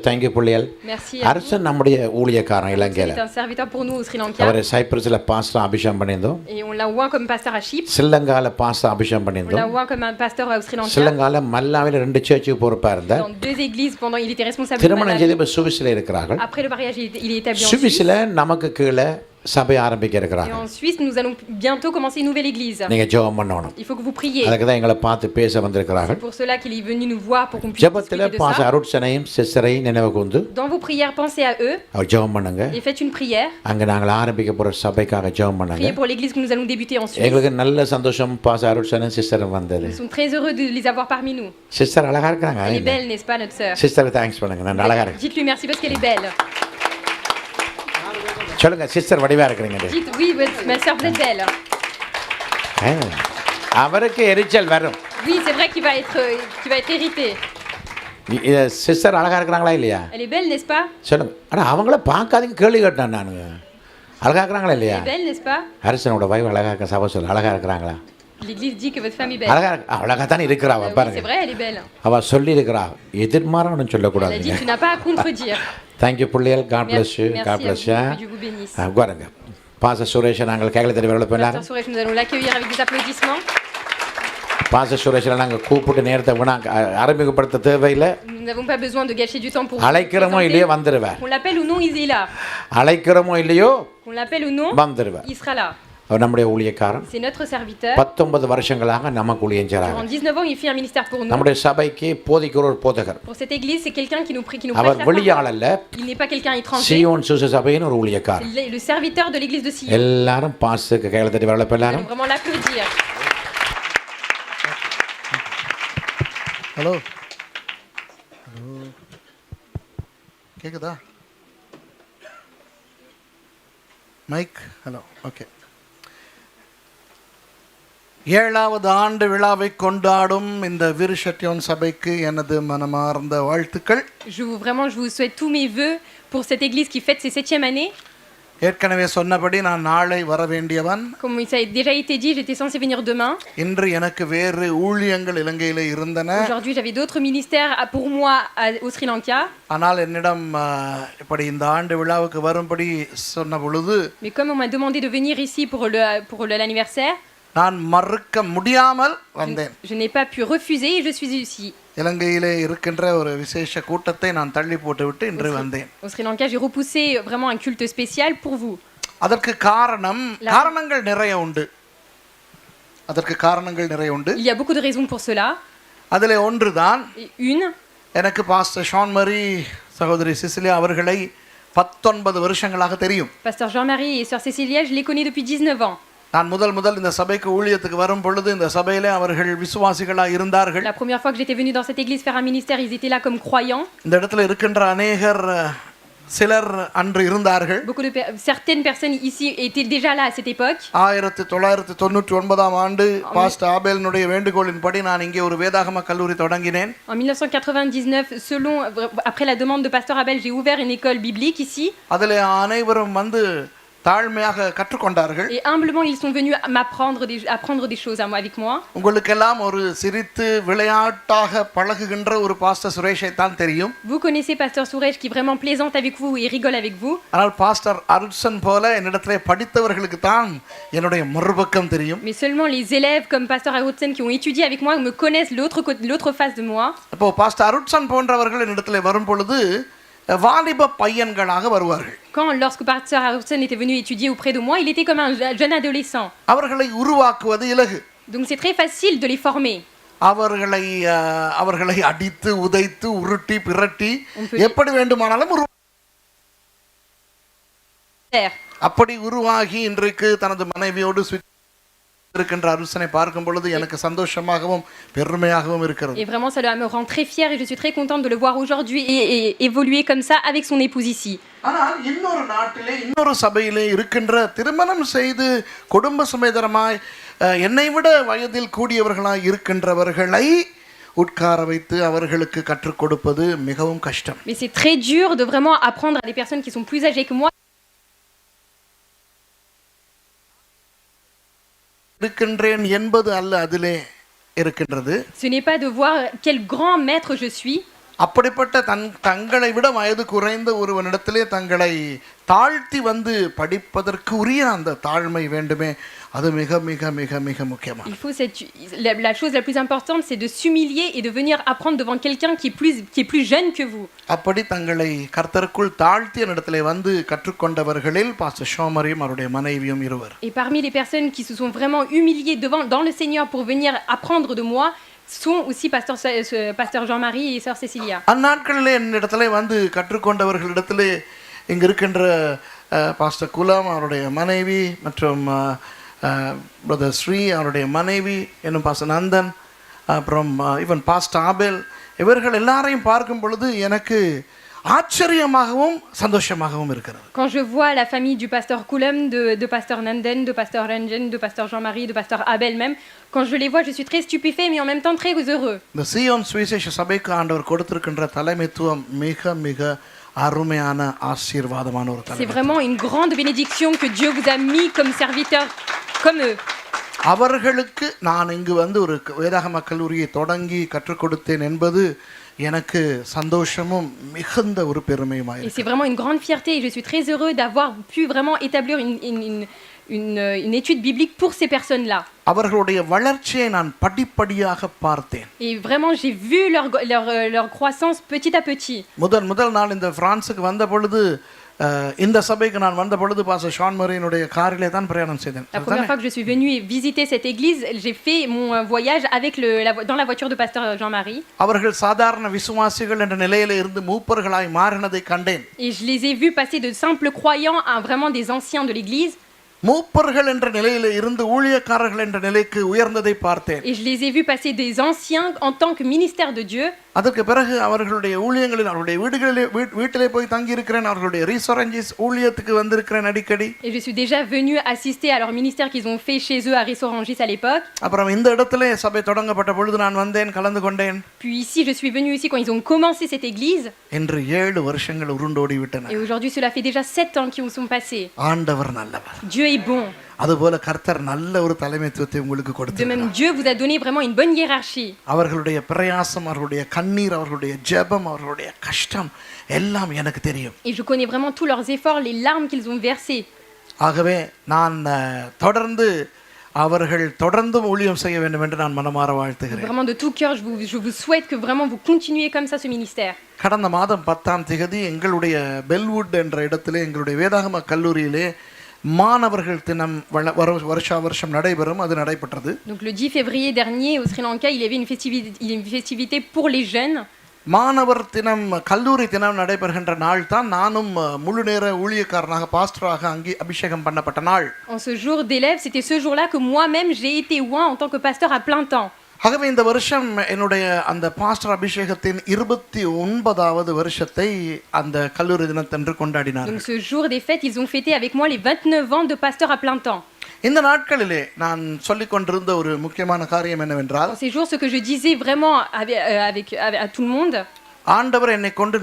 Thank you புள்ளியல். Merci. அரசன் நம்முடைய ஊழியக்காரன் C'est இலங்கையில். un serviteur pour nous au Sri Lanka. அவரை சைப்ரஸில் பாஸ்டர் அபிஷேகம் பண்ணியிருந்தோம். Et on l'a oint comme pasteur à Chypre. ஸ்ரீலங்காவில் பாஸ்டர் அபிஷேகம் On l'a பண்ணியிருந்தோம். oint comme un pasteur au Sri Lanka. ஸ்ரீலங்காவில் மல்லாவில் 2 சர்ச்சுக்கு பொறுப்பாக இருந்தார். Dans 2 églises pendant il était responsable de திருமணம் Malawi. செய்து இப்போ சுவிஸில் இருக்கிறார்கள். Après le mariage, il est établi en Suisse. சுவிஸில் நமக்கு கீழே சபை ஆரம்பிக்க Et இருக்கிறார்கள். en Suisse, nous allons bientôt commencer une nouvelle église. நீங்கள் ஜெபம் பண்ணணும். Il faut que vous priez. அதுக்கு தான் எங்களை பார்த்து பேச வந்திருக்கிறார்கள். C'est pour cela qu'il est venu nous voir pour qu'on puisse ஜெபத்தில் discuter de பாச ça. அருட்சனையும் சிஸ்டரையும் நினைவு கூர்ந்து Dans vos prières, pensez à eux அவர் ஜெபம் பண்ணுங்க. et faites une prière. அங்கே நாங்கள் ஆரம்பிக்க போகிற சபைக்காக ஜெபம் பண்ணுங்க. Priez pour l'église que nous allons débuter en Suisse. எங்களுக்கு நல்ல சந்தோஷம் பாச அருட்சனும் சிஸ்டரும் வந்தது. Nous sommes très heureux de les avoir parmi nous. Sister அழகா இருக்கிறாங்க. Elle est belle, n'est-ce pas, notre sœur? சிஸ்டருக்கு தேங்க்ஸ் பண்ணுங்க. நான் அழகா இருக்கு. Dites-lui merci parce qu'elle est belle. சொல்லுங்க சிஸ்டர் வடிவா இருக்கிறீங்க. Dites oui, ma sœur, vous êtes belle. அவருக்கு எரிச்சல் வரும். Oui, c'est vrai qu'il va être irrité. Sister அழகா இருக்கிறாங்களா இல்லையா? Elle est belle, n'est-ce pas? சொல்லுங்க. ஆனால் அவங்கள பார்க்காதீங்க, கேள்வி கேட்டேன் நான். அழகா இருக்கிறாங்களா இல்லையா? Elle est belle, n'est-ce pas? அரசனோட வைஃப் அழகா இருக்க சபை சொல்லு. அழகா இருக்கிறாங்களா? L'église dit que votre femme est belle. அழகா தானே இருக்கிறா. Oui, பாருங்க, c'est vrai, elle est belle. அவ சொல்லி இருக்கிறா. எதிர்மாறான்னு Elle a சொல்லக்கூடாது. dit tu n'as pas à contredire. Thank you புள்ளியல். God bless you. Merci God à bless vous. You. Que Dieu vous bénisse. உட்காருங்க. பாச சுரேஷ் நாங்கள் கேட்கல தெரியும் எவ்வளோ Pasteur பண்ணாரு. Suresh, nous allons l'accueillir avec des applaudissements. பாச சுரேஷில் நாங்கள் கூப்பிட்டு நேரத்தை ஆரம்பிக்கப்படுத்த தேவையில்லை. Nous n'avons pas besoin de gâcher du temps pour அழைக்கிறோமோ இல்லையோ வந்துடுவார். Qu'on l'appelle ou non, il est là. அழைக்கிறோமோ இல்லையோ Qu'on l'appelle ou non, வந்துடுவார். il sera là. அவர் நம்முடைய ஊழியக்காரன். C'est notre serviteur. 19 வருஷங்களாக நமக்கு ஊழியம் செய்கிறார். Durant 19 ans, il fait un ministère pour nous. நம்முடைய சபைக்கு போதிக்கிற ஒரு போதகர். Pour cette église, c'est quelqu'un qui nous prête அவர் la parole. வெளியாள் அல்ல. Il n'est pas quelqu'un étranger. Zion சுச சபையின் ஒரு ஊழியக்காரன். C'est le serviteur de l'église de Sion. எல்லாரும் பாசுக்கு கையில் தட்டி வரல Nous எல்லாரும். allons vraiment l'applaudir. ஹலோ கேக்குதா மைக்? Hello, okay. 7வது ஆண்டு விழாவை கொண்டாடும் இந்த விருஷட்யோன் சபைக்கு எனது மனமார்ந்த வாழ்த்துக்கள். Je vous souhaite tous mes vœux pour cette église qui fête ses 7e année. ஏற்கனவே சொன்னபடி நான் நாளை வர வேண்டியவன். Comme ça a déjà été dit, j'étais censé venir demain. இன்று எனக்கு வேறு ஊழியங்கள் இலங்கையில் இருந்தன. Aujourd'hui, j'avais d'autres ministères pour moi au Sri Lanka. ஆனால் என்னிடம் இப்படி இந்த ஆண்டு விழாவுக்கு வரும்படி சொன்ன பொழுது, Mais comme on m'a demandé de venir ici pour l'anniversaire, நான் மறுக்க முடியாமல் வந்தேன். je n'ai pas pu refuser et je suis ici. இலங்கையிலே இருக்கின்ற ஒரு விசேஷ கூட்டத்தை நான் தள்ளி போட்டுவிட்டு இன்று வந்தேன். Au Sri Lanka, j'ai repoussé vraiment un culte spécial pour vous. அதற்கு காரணங்கள் நிறைய உண்டு. Il y a beaucoup de raisons pour cela. அதிலே ஒன்றுதான், Une, எனக்கு பாஸ்டர் ஷான் மரி சகோதரி சிசிலியா அவர்களை 19 வருஷங்களாக தெரியும். Pasteur Jean-Marie et Sœur Cécilia, je les connais depuis 19 ans. நான் முதல் இந்த சபைக்கு ஊழியத்துக்கு வரும் பொழுது இந்த சபையிலே அவர்கள் விசுவாசிகளாக இருந்தார்கள். La première fois que j'étais venu dans cette église faire un ministère, ils étaient là comme croyants. இந்த இடத்துல இருக்கின்ற அநேகர் சிலர் அன்று இருந்தார்கள். Certaines personnes ici étaient déjà là à cette époque. 1999 ஆண்டு பாஸ்டர் ஆபேலினுடைய வேண்டுகோளின்படி நான் இங்கே ஒரு வேதாகம கல்லூரி தொடங்கினேன். En 1999, après la demande de pasteur Abel, j'ai ouvert une école biblique ici. அதிலே அனைவரும் வந்து தாழ்மையாக கற்றுக்கொண்டார்கள். Et humblement ils sont venus apprendre des choses avec moi. உங்களுக்கெல்லாம் ஒரு சிரித்து விளையாட்டாக பழகுகின்ற ஒரு பாஸ்டர் சுரேஷை தான் தெரியும். Vous connaissez pasteur Suresh qui vraiment plaisante avec vous et rigole avec vous. ஆனால் பாஸ்டர் அருட்சன் போல என்னிடத்திலே படித்தவர்களுக்கு தான் என்னுடைய மறுபக்கம் தெரியும். Mais seulement les élèves comme pasteur Arutsen qui ont étudié avec moi me connaissent l'autre face de moi. அப்போ pastor அருட்சன் போன்றவர்கள் என்னிடத்திலே வரும் பொழுது வாலிப பையன்களாக வருவார்கள். Lorsque pasteur Arutsen était venu étudier auprès de moi, il était comme un jeune adolescent. அவர்களை உருவாக்குவது இலகு. Donc c'est très facile de les former. அவர்களை அடித்து உதைத்து உருட்டி பிரட்டி எப்படி வேண்டுமானாலும் அப்படி உருவாகி இன்றைக்கு தனது மனைவியோடு இருக்கின்ற அருசனை பார்க்கும் பொழுது எனக்கு சந்தோஷமாகவும் பெருமையாகவும் இருக்கிறது. Et vraiment ça me rend très fière et je suis très contente de le voir aujourd'hui et évoluer comme ça avec son épouse ici. ஆனால் இன்னொரு நாட்டிலே இன்னொரு சபையிலே இருக்கின்ற திருமணம் செய்து குடும்ப சமேதரமாய் என்னை விட வயதில் கூடியவர்களாய் இருக்கின்றவர்களை உட்கார வைத்து அவர்களுக்கு கற்றுக் கொடுப்பது மிகவும் கஷ்டம். Mais c'est très dur de vraiment apprendre à des personnes qui sont plus âgées que moi. இருக்கின்றேன் என்பது அல்ல அதிலே இருக்கின்றது. Ce n'est pas de voir quel grand maître je suis. அப்படிப்பட்ட தங்களை விட வயது குறைந்த ஒருவனிடத்திலே தங்களை தாழ்த்தி வந்து படிப்பதற்கு உரிய அந்த தாழ்மை வேண்டுமே, அது மிக மிக மிக மிக முக்கியமான. Il faut la chose la plus importante, c'est de s'humilier et de venir apprendre devant quelqu'un qui est plus jeune que vous. அப்படி தங்களை கர்த்தருக்குள் தாழ்த்திய இடத்திலே வந்து கற்றுக்கொண்டவர்களில் பாஸ்டர் ஷோமரியும் அவருடைய மனைவியும் இருவர். Et parmi les personnes qui se sont vraiment humiliées dans le Seigneur pour venir apprendre de moi, sont aussi pasteur Jean-Marie et sœur Cécilia. அந்நாட்களிலே என்னிடத்திலே வந்து கற்றுக்கொண்டவர்களிடத்திலே இங்கே இருக்கின்ற பாஸ்டர் குலாம் அவருடைய மனைவி மற்றும் பிரதர் ஸ்ரீ அவருடைய மனைவி என்னும் பாஸ்டர் நந்தன் அப்புறம் ஈவன் பாஸ்டர் ஆபேல் இவர்கள் எல்லாரையும் பார்க்கும் பொழுது எனக்கு ஆச்சரியமாகவும் சந்தோஷமாகவும் இருக்கிறது. Quand je vois la famille du pasteur Coulomb, de pasteur Nanden, de pasteur Renjen, de pasteur Jean-Marie, de pasteur Abel même, quand je les vois, je suis très stupéfait mais en même temps très heureux. இந்த சீயோன் சுவிசேஷ சபைக்கு ஆண்டவர் கொடுத்திருக்கின்ற தலைமைத்துவம் மிக மிக அருமையான ஆசீர்வாதமான ஒரு தலைமை. C'est vraiment une grande bénédiction que Dieu vous a mis comme serviteur comme eux. அவர்களுக்கு நான் இங்கு வந்து ஒரு வேதாகம கல்லூரியை தொடங்கி கற்றுக் கொடுத்தேன் என்பது எனக்கு சந்தோஷமும் மிகுந்த ஒரு பெருமையுமாய். Et c'est vraiment une grande fierté et je suis très heureux d'avoir pu vraiment établir une étude biblique pour ces personnes-là. அவர்களுடைய வளர்ச்சியை நான் படிப்படியாக பார்த்தேன். Et vraiment j'ai vu leur croissance petit à petit. முதல் நாள் இந்த பிரான்சுக்கு வந்த பொழுது இந்த சபைக்கு நான் வந்த பொழுது பாஸ்டர் ஷான் மரியினுடைய காரிலே தான் பிரயாணம் செய்தேன். La première fois que je suis venue visiter cette église, j'ai fait mon voyage avec dans la voiture de pasteur Jean-Marie. அவர்கள் சாதாரண விசுவாசிகள் என்ற நிலையிலே இருந்து மூப்பர்களாய் மாறினதை கண்டேன். Et je les ai vus passer de simples croyants à vraiment des anciens de l'église. மூப்பர்கள் என்ற நிலையிலே இருந்து ஊழியக்காரர்கள் என்ற நிலைக்கு உயர்ந்ததை பார்த்தேன். Et je les ai vus passer des anciens en tant que ministère de Dieu. அதற்கு பிறகு அவர்களுடைய ஊழியங்களில் அவருடைய வீட்டிலே போய் தங்கி இருக்கிறேன். அவர்களுடைய ரிசோரஞ்சிஸ் ஊழியத்துக்கு வந்திருக்கிறேன் அடிக்கடி. Et je suis déjà venue assister à leur ministère qu'ils ont fait chez eux à Rissorangis à l'époque. அப்புறம் இந்த இடத்திலே சபை தொடங்கப்பட்ட பொழுது நான் வந்தேன், கலந்து கொண்டேன். Puis ici je suis venue ici quand ils ont commencé cette église. என்று 7 வருஷங்கள் உருண்டோடி விட்டன. Et aujourd'hui cela fait déjà 7 ans qui sont passés. ஆண்டவர் நல்லவர். Dieu est bon. அதுபோல கர்த்தர் நல்ல ஒரு தலைமைத்துவத்தை உங்களுக்கு De கொடுத்தார். même Dieu vous a donné vraiment une bonne hiérarchie. அவர்களுடைய பிரயாசம், அவர்களுடைய கண்ணீர், அவர்களுடைய ஜெபம், அவர்களுடைய கஷ்டம் எல்லாம் எனக்கு தெரியும். Et je connais vraiment tous leurs efforts, les larmes qu'ils ont versées. ஆகவே நான் தொடர்ந்து அவர்கள் தொடர்ந்தும் ஊழியம் செய்ய வேண்டும் என்று நான் மனமாற வாழ்த்துகிறேன். Vraiment de tout cœur, je vous souhaite que vraiment vous continuez comme ça ce ministère. கடந்த மாதம் 10ஆம் தேதி எங்களுடைய பெல்வுட் என்ற இடத்திலே எங்களுடைய வேதாகம கல்லூரியிலே மாணவர்கள் தினம் வருஷம் நடைபெறும். அது நடைபெற்றது. Donc le 10 février dernier au Sri Lanka, il y avait une festivité pour les jeunes. மாணவர் தினம் கல்லூரி தினம் நடைபெறுகின்ற நாள் தான் நானும் முழு நேர ஊழியக்காரனாக பாஸ்டராக அங்கே அபிஷேகம் பண்ணப்பட்ட நாள். En ce jour d'élève, c'était ce jour-là que moi-même j'ai été oint en tant que pasteur à plein temps. ஆகவே இந்த வருஷம் என்னுடைய அந்த பாஸ்டர் அபிஷேகத்தின் 29வது வருஷத்தை அந்த கல்லூரி தினத்தன்று கொண்டாடினார்கள். Donc ce jour des fêtes, ils ont fêté avec moi les 29 ans de pasteur à plein temps. இந்த நாட்களிலே நான் சொல்லிக் கொண்டிருந்த ஒரு முக்கியமான காரியம் என்னவென்றால், Ces jours, ce que je disais vraiment à tout le monde, ஆண்டவர் என்னை கொண்டு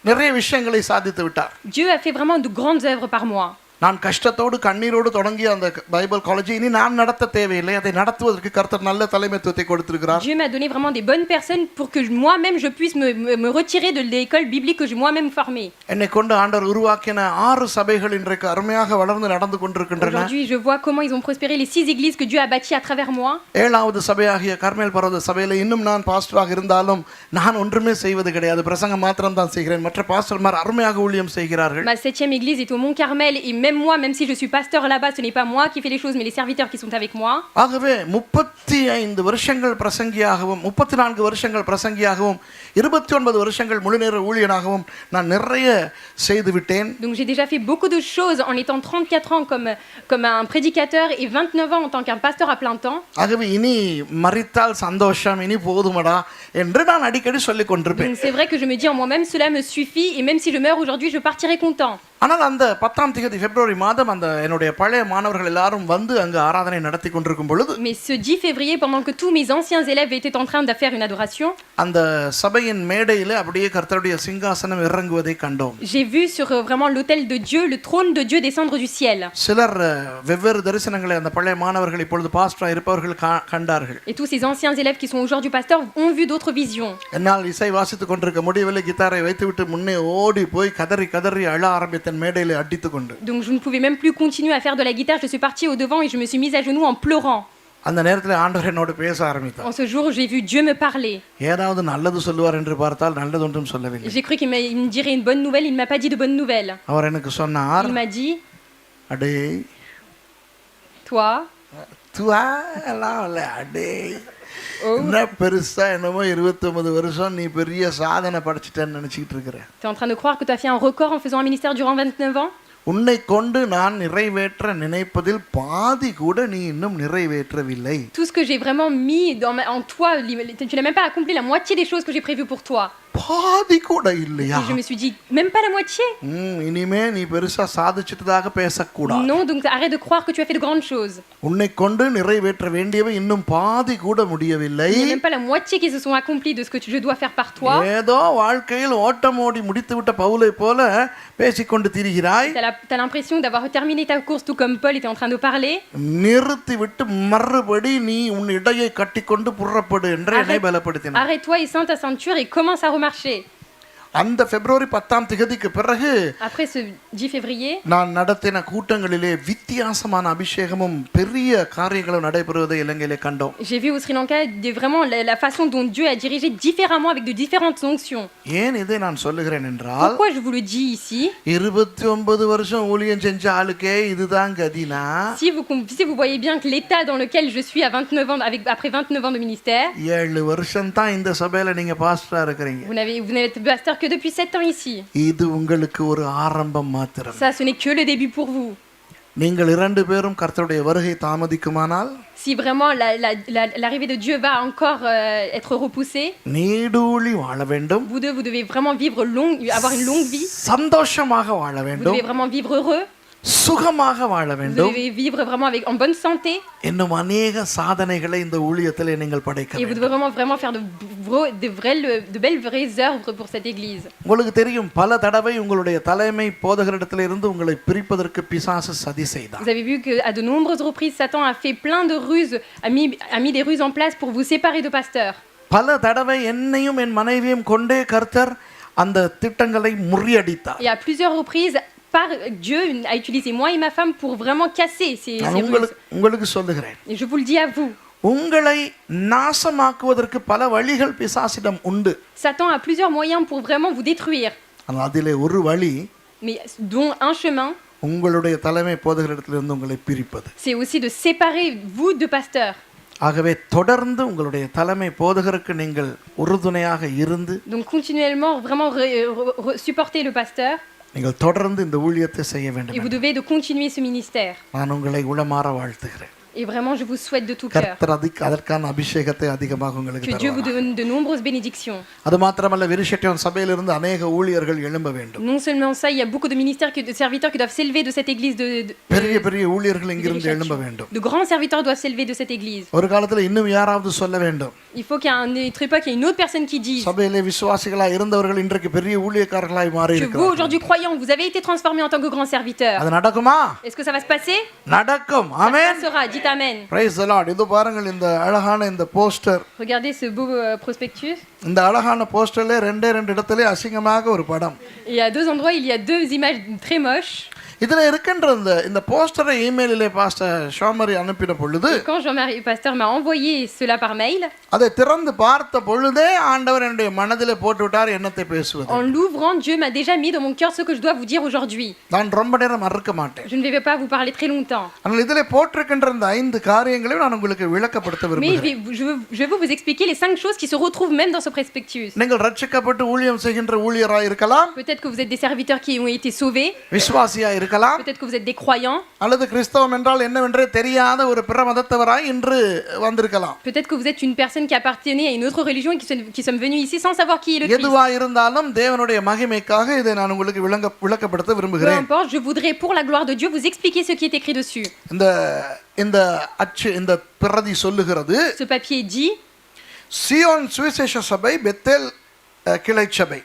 நிறைய விஷயங்களை சாதித்து விட்டார். Dieu a fait vraiment de grandes œuvres par moi. நான் கஷ்டத்தோடு கண்ணீரோடு தொடங்கிய அந்த பைபிள் காலேஜை இனி நான் நடத்த தேவையில்லை. அதை நடத்துவதற்கு கர்த்தர் நல்ல தலைமைத்துவத்தை கொடுத்திருக்கிறார். Dieu m'a donné vraiment des bonnes personnes pour que moi-même je puisse me retirer de l'école biblique que j'ai moi-même formée. என்னை கொண்டு ஆண்டவர் உருவாக்கின 6 சபைகள் இன்றைக்கு அருமையாக வளர்ந்து நடந்து கொண்டிருக்கின்றன. Aujourd'hui, je vois comment ils ont prospéré les 6 églises que Dieu a bâties à travers moi. 7வது சபையாகிய கர்மேல் பர்வத சபையில இன்னும் நான் பாஸ்டராக இருந்தாலும் நான் ஒன்றுமே செய்வது கிடையாது. பிரசங்கம் மாத்திரம் தான் செய்கிறேன். மற்ற பாஸ்டர்மார் அருமையாக ஊழியம் செய்கிறார்கள். Ma 7e église est au Mont Carmel et même moi, même si je suis pasteur là-bas, ce n'est pas moi qui fais les choses mais les serviteurs qui sont avec moi. ஆகவே 35 வருஷங்கள் பிரசங்கியாகவும் 34 வருஷங்கள் பிரசங்கியாகவும் 29 வருஷங்கள் முழுநேர ஊழியனாகவும் நான் நிறைய செய்து விட்டேன். Donc j'ai déjà fait beaucoup de choses en étant 34 ans comme un prédicateur et 29 ans en tant qu'un pasteur à plein temps. ஆகவே இனி மரித்தால் சந்தோஷம், இனி போதுமடா என்று நான் அடிக்கடி சொல்லிக் கொண்டிருப்பேன். Donc c'est vrai que je me dis en moi-même cela me suffit et même si je meurs aujourd'hui, je partirai content. ஆனால் அந்த 10ஆம் தேதி பிப்ரவரி மாதம் அந்த என்னுடைய பழைய மாணவர்கள் எல்லாரும் வந்து அங்கு ஆராதனை நடத்தி கொண்டிருக்கும் பொழுது Mais ce 10 février, pendant que tous mes anciens élèves étaient en train de faire une adoration, அந்த சபையின் மேடையிலே அப்படியே கர்த்தருடைய சிங்காசனம் இறங்குவதை கண்டோம். j'ai vu sur vraiment l'autel de Dieu, le trône de Dieu descendre du ciel. சிலர் வெவ்வேறு தரிசனங்களை அந்த பழைய மாணவர்கள் இப்பொழுது பாஸ்டரா இருப்பவர்கள் கண்டார்கள். Et tous ces anciens élèves qui sont aujourd'hui pasteurs ont vu d'autres visions. என்னால் இசை வாசித்துக் கொண்டிருக்க முடியவில்லை. கிட்டாரை வைத்துவிட்டு முன்னே ஓடி போய் கதறி கதறி அழ ஆரம்பித்தேன் மேடையிலே அடித்துக்கொண்டு. Donc je ne pouvais même plus continuer à faire de la guitare, je suis partie au devant et je me suis mise à genoux en pleurant. அந்த நேரத்தில் ஆண்டவர் என்னோடு பேச ஆரம்பித்தார். En ce jour, j'ai vu Dieu me parler. ஏதாவது நல்லது சொல்லுவார் என்று பார்த்தால் நல்லது ஒன்றும் சொல்லவில்லை. J'ai cru qu'il me dirait une bonne nouvelle, il ne m'a pas dit de bonne nouvelle. அவர் எனக்கு சொன்னார், Il m'a dit, அடே toi, துவா எல்லாம் இல்லை, அடே oh, என்ன பெருசா என்னமோ 29 வருஷம் நீ பெரிய சாதனை படைச்சிட்டேன்னு நினைச்சிட்டு இருக்கிற. tu es en train de croire que tu as fait un record en faisant un ministère durant 29 ans? உன்னை கொண்டு நான் நிறைவேற்ற நினைப்பதில் பாதி கூட நீ இன்னும் நிறைவேற்றவில்லை. Tout ce que j'ai vraiment mis en toi, tu n'as même pas accompli la moitié des choses que j'ai prévues pour toi. பாதி கூட இல்லையா? Et je me suis dit, même pas la moitié? இனிமே நீ பெருசா சாதிச்சிட்டதாக பேசக்கூடாது. Non, donc arrête de croire que tu as fait de grandes choses. உன்னை கொண்டு நிறைவேற்ற வேண்டியவை இன்னும் பாதி கூட முடியவில்லை. Il n'y a même pas la moitié qui se sont accomplis de ce que je dois faire par toi. ஏதோ வாழ்க்கையில் ஓட்டம் ஓடி முடித்துவிட்ட பவுலை போல பேசிக்கொண்டு திரிகிறாய். T'as l'impression d'avoir terminé ta course tout comme Paul était en train de parler. நிறுத்திவிட்டு மறுபடி நீ உன் இடையை கட்டிக்கொண்டு புறப்படு என்று என்னை பலப்படுத்தினார். Arrête-toi et ceins ta ceinture et commence à remarcher. அந்த பிப்ரவரி 10ஆம் தேதிக்கு பிறகு Après ce 10 février, நான் நடத்தின கூட்டங்களிலே வித்தியாசமான அபிஷேகமும் பெரிய காரியங்களும் நடைபெறுவதை இலங்கையிலே கண்டோம். j'ai vu au Sri Lanka vraiment la façon dont Dieu a dirigé différemment avec de différentes onctions. ஏன் இதை நான் சொல்லுகிறேன் என்றால், Pourquoi je vous le dis ici? 29 வருஷம் ஊழியம் செஞ்ச ஆளுக்கே இதுதான் கதினா, Si vous voyez bien que l'état dans lequel je suis à 29 ans, après 29 ans de ministère, 7 வருஷம் தான் இந்த சபையில நீங்க பாஸ்டரா இருக்கிறீங்க. vous n'êtes pasteur que depuis 7 ans ici. இது உங்களுக்கு ஒரு ஆரம்பம் மாத்திரம். Ça, ce n'est que le début pour vous. நீங்கள் 2 பேரும் கர்த்தருடைய வருகை தாமதிக்குமானால், Si vraiment l'arrivée de Dieu va encore être repoussée, நீடூழி வாழ வேண்டும், vous deux, vous devez vraiment avoir une longue vie. சந்தோஷமாக வாழ Vous வேண்டும், devez vraiment vivre heureux. சுகமாக வாழ Vous வேண்டும். devez vivre vraiment en bonne santé. இன்னும் அநேக சாதனைகளை இந்த ஊழியத்திலே நீங்கள் படைக்க Et vous வேண்டும். devez vraiment faire de vraies œuvres pour cette église. உங்களுக்கு தெரியும், பல தடவை உங்களுடைய தலைமை போதகரிடத்திலிருந்து உங்களை பிரிப்பதற்கு பிசாசு சதி செய்தான். Vous avez vu qu'à de nombreuses reprises, Satan a fait plein de ruses, a mis des ruses en place pour vous séparer de pasteurs. பல தடவை என்னையும் என் மனைவியும் கொண்டே கர்த்தர் அந்த திட்டங்களை முறியடித்தார். Et à plusieurs reprises, Dieu a utilisé moi et ma femme pour vraiment casser ces ruses. உங்களுக்கு சொல்லுகிறேன், Et je vous le dis à vous. உங்களை நாசமாக்குவதற்கு பல வழிகள் பிசாசிடம் உண்டு. Satan a plusieurs moyens pour vraiment vous détruire. ஆனால் அதிலே ஒரு வழி, Mais dont un chemin, உங்களுடைய தலைமை போதகரிடத்திலிருந்து உங்களை பிரிப்பது. c'est aussi de séparer vous de pasteurs. ஆகவே தொடர்ந்து உங்களுடைய தலைமை போதகருக்கு நீங்கள் உறுதுணையாக இருந்து, Donc continuellement vraiment supporter le pasteur. நீங்கள் தொடர்ந்து இந்த ஊழியத்தை செய்ய வேண்டும். Et vous devez de continuer ce ministère. நான் உங்களை உளமாற வாழ்த்துகிறேன். Et vraiment, je vous souhaite de tout cœur. கர்த்தர் அதற்கான அபிஷேகத்தை அதிகமாக உங்களுக்கு Que Dieu vous தருவார். donne de nombreuses bénédictions. அது மாத்திரமல்ல, விருஷெட்டியம் சபையிலிருந்து அநேக ஊழியர்கள் எழும்ப வேண்டும். Non seulement ça, il y a beaucoup de ministères, de serviteurs qui doivent s'élever de cette église. பெரிய பெரிய ஊழியர்கள் இங்கிருந்து எழும்ப வேண்டும். De grands serviteurs doivent s'élever de cette église. ஒரு காலத்துல இன்னும் யாராவது சொல்ல வேண்டும். Il faut qu'il y ait un autre époque, il y ait une autre personne qui dise சபையிலே விசுவாசிகளாய் இருந்தவர்கள் இன்றைக்கு பெரிய ஊழியக்காரர்களாய் மாறி que vous, இருக்கிறார்கள். aujourd'hui croyants, vous avez été transformés en tant que grands serviteurs. அது நடக்குமா? Est-ce que ça va se passer? நடக்கும். Ça amen. sera. Dites Amen. Praise the Lord. இது பாருங்கள், இந்த அழகான இந்த poster. Regardez ce beau prospectus. இந்த அழகான போஸ்டர்ல ரெண்டு இடத்துல அசிங்கமாக ஒரு படம். Et à 2 endroits, il y a 2 images très moches. இதுல இருக்கின்ற இந்த போஸ்டரை இமெயிலிலே பாஸ்டர் ஷோமரி அனுப்பின பொழுது, Quand Jean-Marie pasteur m'a envoyé cela par mail, அதை திறந்து பார்த்த பொழுதே ஆண்டவர் என்னுடைய மனதிலே போட்டு விட்டார் என்னத்தை பேசுவது. en l'ouvrant, Dieu m'a déjà mis dans mon cœur ce que je dois vous dire aujourd'hui. நான் ரொம்ப நேரம் மறக்க மாட்டேன். Je ne vais pas vous parler très longtemps. ஆனால் இதிலே போட்டிருக்கின்ற இந்த 5 காரியங்களையும் நான் உங்களுக்கு விளக்கப்படுத்த Mais விரும்புகிறேன். je veux vous expliquer les 5 choses qui se retrouvent même dans ce prospectus. நீங்கள் ரட்சிக்கப்பட்டு ஊழியம் செய்கின்ற ஊழியராய் இருக்கலாம், Peut-être que vous êtes des serviteurs qui ont été sauvés. விசுவாசியாய் இருக்கலாம், Peut-être que vous êtes des croyants. அல்லது கிறிஸ்தவம் என்றால் என்னவென்றே தெரியாத ஒரு பிற மதத்தவராய் இன்று வந்திருக்கலாம். Peut-être que vous êtes une personne qui appartenaient à une autre religion et qui sommes venus ici sans savoir qui est le Christ. எதுவா இருந்தாலும் தேவனுடைய மகிமைக்காக இதை நான் உங்களுக்கு விளக்கப்படுத்த Peu விரும்புகிறேன். importe, je voudrais pour la gloire de Dieu vous expliquer ce qui est écrit dessus. இந்த இந்த பிரதி சொல்லுகிறது, Ce papier dit சியோன் சுவிசேஷ சபை பெத்தேல் கிளை சபை.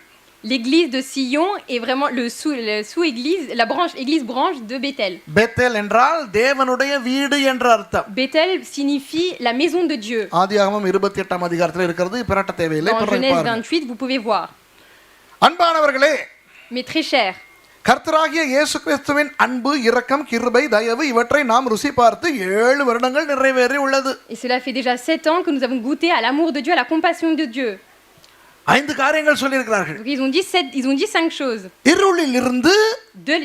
l'église de Sion est vraiment le sous-église, la église branche de Bethel. Bethel என்றால் தேவனுடைய வீடு என்ற அர்த்தம். Bethel signifie la maison de Dieu. ஆதியாகமம் 28ஆம் அதிகாரத்தில் இருக்கிறது, பிரட்ட தேவையில்லை. Dans Genèse 28, vous pouvez voir. அன்பானவர்களே, Mais très cher, கர்த்தராகிய இயேசு கிறிஸ்துவின் அன்பு, இரக்கம், கிருபை, தயவு இவற்றை நாம் ருசி பார்த்து 7 வருடங்கள் நிறைவேறி உள்ளது. et cela fait déjà 7 ans que nous avons goûté à l'amour de Dieu, à la compassion de Dieu. 5 காரியங்கள் சொல்லியிருக்கிறார்கள். Donc ils ont dit 5 choses. இருளில் இருந்து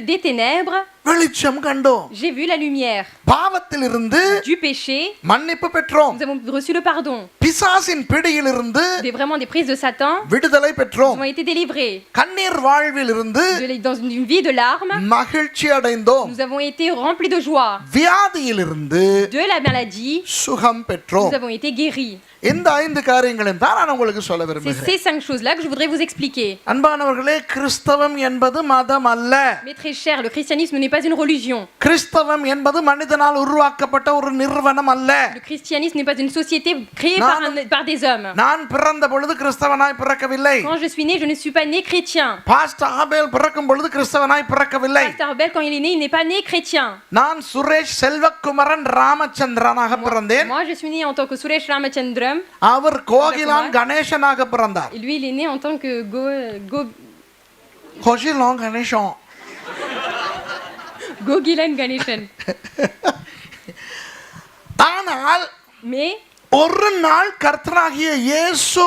Des ténèbres, வெளிச்சம் கண்டோம். j'ai vu la lumière. பாவத்தில் இருந்து Du péché, மன்னிப்பு பெற்றோம். nous avons reçu le pardon. பிசாசின் பிடியில் இருந்து Vraiment des prises de Satan, விடுதலை nous பெற்றோம். avons été délivrés. கண்ணீர் வாழ்வில் இருந்து Dans une vie de larmes, மகிழ்ச்சி அடைந்தோம். nous avons été remplis de joie. வியாதியில் இருந்து De la maladie, சுகம் பெற்றோம். nous avons été guéris. இந்த 5 காரியங்களையும் தான் நான் உங்களுக்கு சொல்ல C'est விரும்புகிறேன். ces 5 choses-là que je voudrais vous expliquer. அன்பானவர்களே, கிறிஸ்தவம் என்பது மதம் அல்ல. Mais très cher, le christianisme n'est pas une religion. கிறிஸ்தவம் என்பது மனிதனால் உருவாக்கப்பட்ட ஒரு நிறுவனம் அல்ல. Le christianisme n'est pas une société créée par des hommes. நான் பிறந்த பொழுது கிறிஸ்தவனாய் பிறக்கவில்லை. Quand je suis né, je ne suis pas né chrétien. Pastor Abel பிறக்கும் பொழுது கிறிஸ்தவனாய் பிறக்கவில்லை. Pasteur Abel, quand il est né, il n'est pas né chrétien. நான் சுரேஷ் செல்வகுமரன் ராமச்சந்திரனாக பிறந்தேன். Moi, je suis né en tant que Suresh Ramachandram. அவர் கோகிலான் கணேசனாக பிறந்தார். Et lui, il est né en tant que கோகிலான் Ganesan. Gogilan Ganeshan. ஆனால் Mais ஒரு நாள் கர்த்தராகிய இயேசு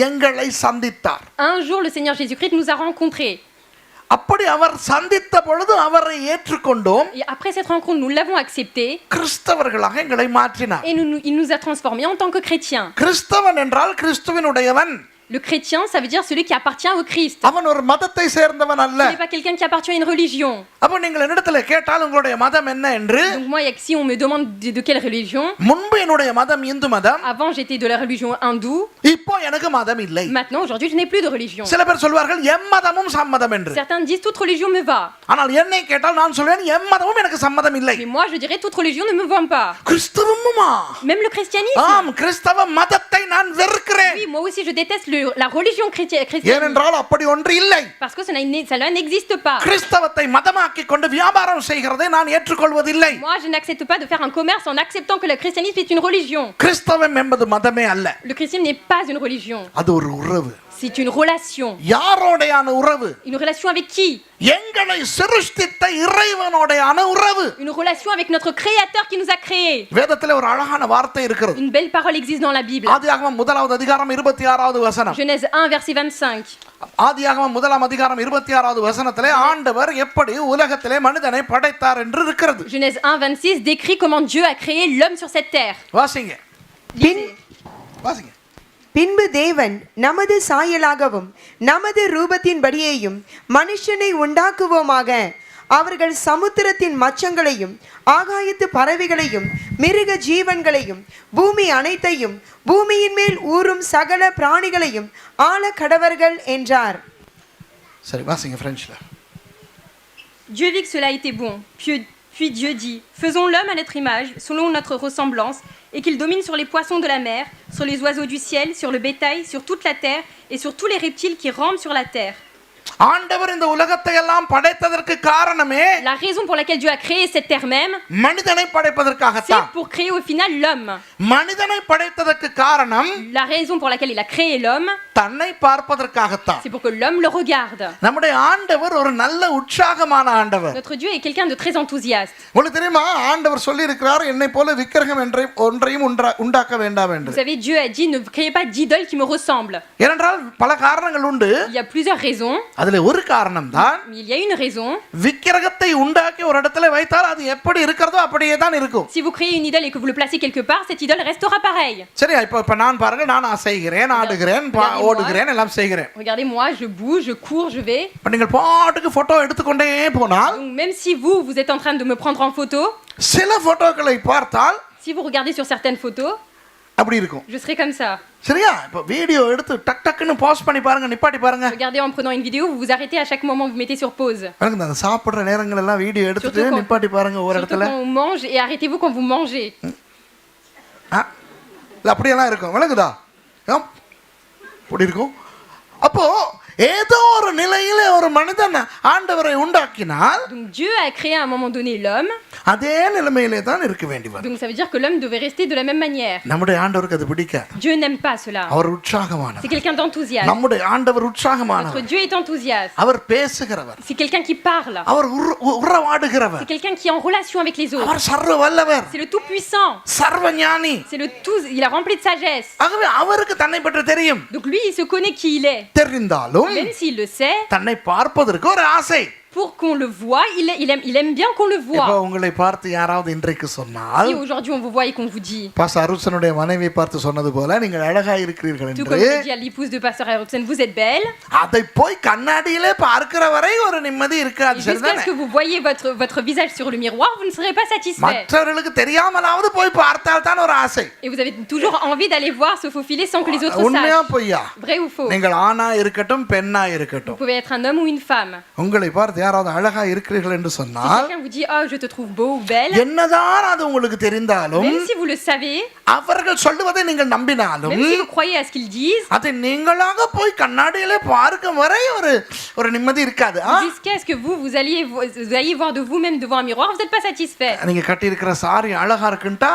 எங்களை சந்தித்தார். un jour, le Seigneur Jésus-Christ nous a rencontrés. அப்படி அவர் சந்தித்த பொழுது அவரை ஏற்றுக்கொண்டோம். Et après cette rencontre, nous l'avons accepté. கிறிஸ்தவர்களாக எங்களை மாற்றினார். Et il nous a transformés en tant que chrétiens. கிறிஸ்தவன் என்றால் கிறிஸ்துவினுடையவன். Le chrétien, ça veut dire celui qui appartient au Christ. அவன் ஒரு மதத்தை சேர்ந்தவன் அல்ல. Ce n'est pas quelqu'un qui appartient à une religion. அப்ப நீங்கள் என்னிடத்தில் கேட்டால் உங்களுடைய மதம் என்ன என்று, Donc moi, si on me demande de quelle religion, முன்பு என்னுடைய மதம் இந்து மதம், avant j'étais de la religion hindoue, இப்போ எனக்கு மதம் இல்லை. maintenant aujourd'hui je n'ai plus de religion. சில பேர் சொல்வார்கள் எம்மதமும் சம்மதம் என்று. Certains disent toute religion me va. ஆனால் என்னை கேட்டால் நான் சொல்வேன் எம்மதமும் எனக்கு சம்மதம் இல்லை. Mais moi je dirais toute religion ne me va pas. கிறிஸ்தவமுமா? Même le christianisme. ஆம், கிறிஸ்தவ மதத்தை நான் வெறுக்கிறேன். Oui, moi aussi je déteste la religion chrétienne. ஏனென்றால் அப்படி ஒன்று இல்லை. Parce que cela n'existe pas. கிறிஸ்தவத்தை மதமாக்கி கொண்டு வியாபாரம் செய்கிறதை நான் ஏற்றுக்கொள்வதில்லை. Moi je n'accepte pas de faire un commerce en acceptant que le christianisme est une religion. கிறிஸ்தவம் என்பது மதமே அல்ல. Le christianisme n'est pas une religion. அது ஒரு உறவு. C'est une relation. யாரோடையான உறவு? Une relation avec qui? எங்களை சிருஷ்டித்த இறைவனோடையான உறவு. Une relation avec notre créateur qui nous a créés. வேதத்திலே ஒரு அழகான வார்த்தை இருக்கிறது. Une belle parole existe dans la Bible. ஆதியாகமம் 1வது அதிகாரம் 26வது வசனம். Genèse 1 verset 25. ஆதியாகமம் 1ஆம் அதிகாரம் 26வது வசனத்திலே ஆண்டவர் எப்படி உலகத்திலே மனிதனை படைத்தார் என்று இருக்கிறது. Genèse 1 26 décrit comment Dieu a créé l'homme sur cette terre. வாசிங்க. வாசிங்க. பின்பு தேவன் நமது சாயலாகவும் நமது ரூபத்தின்படியேயும் மனுஷனை உண்டாக்குவோமாக, அவர்கள் சமுத்திரத்தின் மச்சங்களையும் ஆகாயத்து பறவைகளையும் மிருக ஜீவன்களையும் பூமி அனைத்தையும் பூமியின் மேல் ஊறும் சகல பிராணிகளையும் ஆள கடவர்கள் என்றார். சரி, வாசிங்க பிரெஞ்சில. Dieu vit que cela était bon. Puis Dieu dit, faisons l'homme à notre image, selon notre ressemblance, et qu'il domine sur les poissons de la mer, sur les oiseaux du ciel, sur le bétail, sur toute la terre, et sur tous les reptiles qui rampent sur la terre. ஆண்டவர் இந்த உலகத்தை எல்லாம் படைத்ததற்கு காரணமே, La raison pour laquelle Dieu a créé cette terre même, மனிதனை படைப்பதற்காகத்தான். c'est pour créer au final l'homme. மனிதனை படைத்ததற்கு காரணம், La raison pour laquelle il a créé l'homme, தன்னை பார்ப்பதற்காகத்தான். c'est pour que l'homme le regarde. நம்முடைய ஆண்டவர் ஒரு நல்ல உற்சாகமான ஆண்டவர். Notre Dieu est quelqu'un de très enthousiaste. உங்களுக்கு தெரியுமா, ஆண்டவர் சொல்லி இருக்கிறார், என்னை போல விக்கிரகம் ஒன்றையும் உண்டாக்க வேண்டாம் என்று. Vous savez, Dieu a dit, ne créez pas d'idole qui me ressemble. ஏனென்றால் பல காரணங்கள் உண்டு. Il y a plusieurs raisons. அதுல ஒரு காரணம் தான், Il y a une raison. விக்கிரகத்தை உண்டாக்கி ஒரு இடத்துல வைத்தால் அது எப்படி இருக்கிறதோ அப்படியே தான் இருக்கும். Si vous créez une idole et que vous le placez quelque part, cette idole restera pareille. சரி, இப்ப நான் பாருங்க, நான் செய்கிறேன், ஆடுகிறேன், ஓடுகிறேன், எல்லாம் செய்கிறேன். Regardez moi, je bouge, je cours, je vais. இப்ப நீங்கள் பாட்டுக்கு போட்டோ எடுத்துக்கொண்டே போனால், Donc même si vous êtes en train de me prendre en photo, சில போட்டோக்களை பார்த்தால் si vous regardez sur certaines photos, அப்படி இருக்கும். Je serai comme ça. சரியா? இப்போ வீடியோ எடுத்து டக் டக்குன்னு பாஸ் பண்ணி பாருங்க, நிப்பாட்டி பாருங்க. Regardez en prenant une vidéo, vous vous arrêtez à chaque moment, vous mettez sur pause. பாருங்க, அந்த சாப்பிடுற நேரங்கள் எல்லாம் வீடியோ எடுத்துட்டு நிப்பாட்டி பாருங்க ஒரு Surtout இடத்துல. quand on mange et arrêtez-vous quand vous mangez. இது அப்படியெல்லாம் இருக்கும். விளங்குதா? அப்படி இருக்கும். அப்போ ஏதோ ஒரு நிலையில ஒரு மனிதன் ஆண்டவரை உண்டாக்கினால் Donc Dieu a créé à un moment donné l'homme. அதே நிலைமையிலே தான் இருக்க வேண்டி வரும். Donc ça veut dire que l'homme devait rester de la même manière. நம்முடைய ஆண்டவருக்கு அது பிடிக்காது. Dieu n'aime pas cela. அவர் உற்சாகமானவர். C'est quelqu'un d'enthousiaste. நம்முடைய ஆண்டவர் உற்சாகமானவர். Notre Dieu est enthousiaste. அவர் பேசுகிறவர். C'est quelqu'un qui parle. அவர் உறவாடுகிறவர். C'est quelqu'un qui est en relation avec les autres. அவர் சர்வ வல்லவர். C'est le tout puissant. சர்வ ஞானி. C'est le tout, il a rempli de sagesse. ஆகவே அவருக்கு தன்னை பற்றி தெரியும். Donc lui, il se connaît qui il est. தெரிந்தாலும் Même s'il le sait, தன்னை பார்ப்பதற்கு ஒரு ஆசை. pour qu'on le voie, il aime bien qu'on le இப்போ voie. உங்களை பார்த்து யாராவது இன்றைக்கு சொன்னால், Si aujourd'hui on vous voit et qu'on vous dit, pastor அருசனுடைய மனைவியை பார்த்து சொன்னது போல நீங்கள் அழகா இருக்கிறீர்கள் tout என்று, comme je dis à l'épouse de pasteur Eriksen, vous êtes belle, அதை போய் கண்ணாடியிலே பார்க்கிற வரை ஒரு நிம்மதி et இருக்காது. jusqu'à சரிதானே? ce que vous voyez votre visage sur le miroir, vous ne serez pas satisfait. மற்றவர்களுக்கு தெரியாமலாவது போய் பார்த்தால் தான் ஒரு ஆசை. Et vous avez toujours envie d'aller voir se faufiler sans que les autres உண்மையா sachent. பொய்யா? Vrai ou faux? நீங்கள் ஆணா இருக்கட்டும் பெண்ணா Vous இருக்கட்டும், pouvez être un homme ou une femme. உங்களை பார்த்து யாராவது அழகா இருக்கிறீர்கள் என்று Si சொன்னால், quelqu'un vous dit, oh, je te trouve beau ou belle, என்னதான் அது உங்களுக்கு தெரிந்தாலும், même si vous le savez, அவர்கள் சொல்லுவதை நீங்கள் நம்பினாலும், même si vous croyez à ce qu'ils disent, அதை நீங்களாக போய் கண்ணாடியிலே பார்க்கும் வரை ஒரு நிம்மதி இருக்காது. jusqu'à ce que vous alliez voir de vous-même devant un miroir, vous n'êtes pas satisfait. நீங்க கட்டி இருக்கிற சாரி அழகா இருக்குன்ட்டா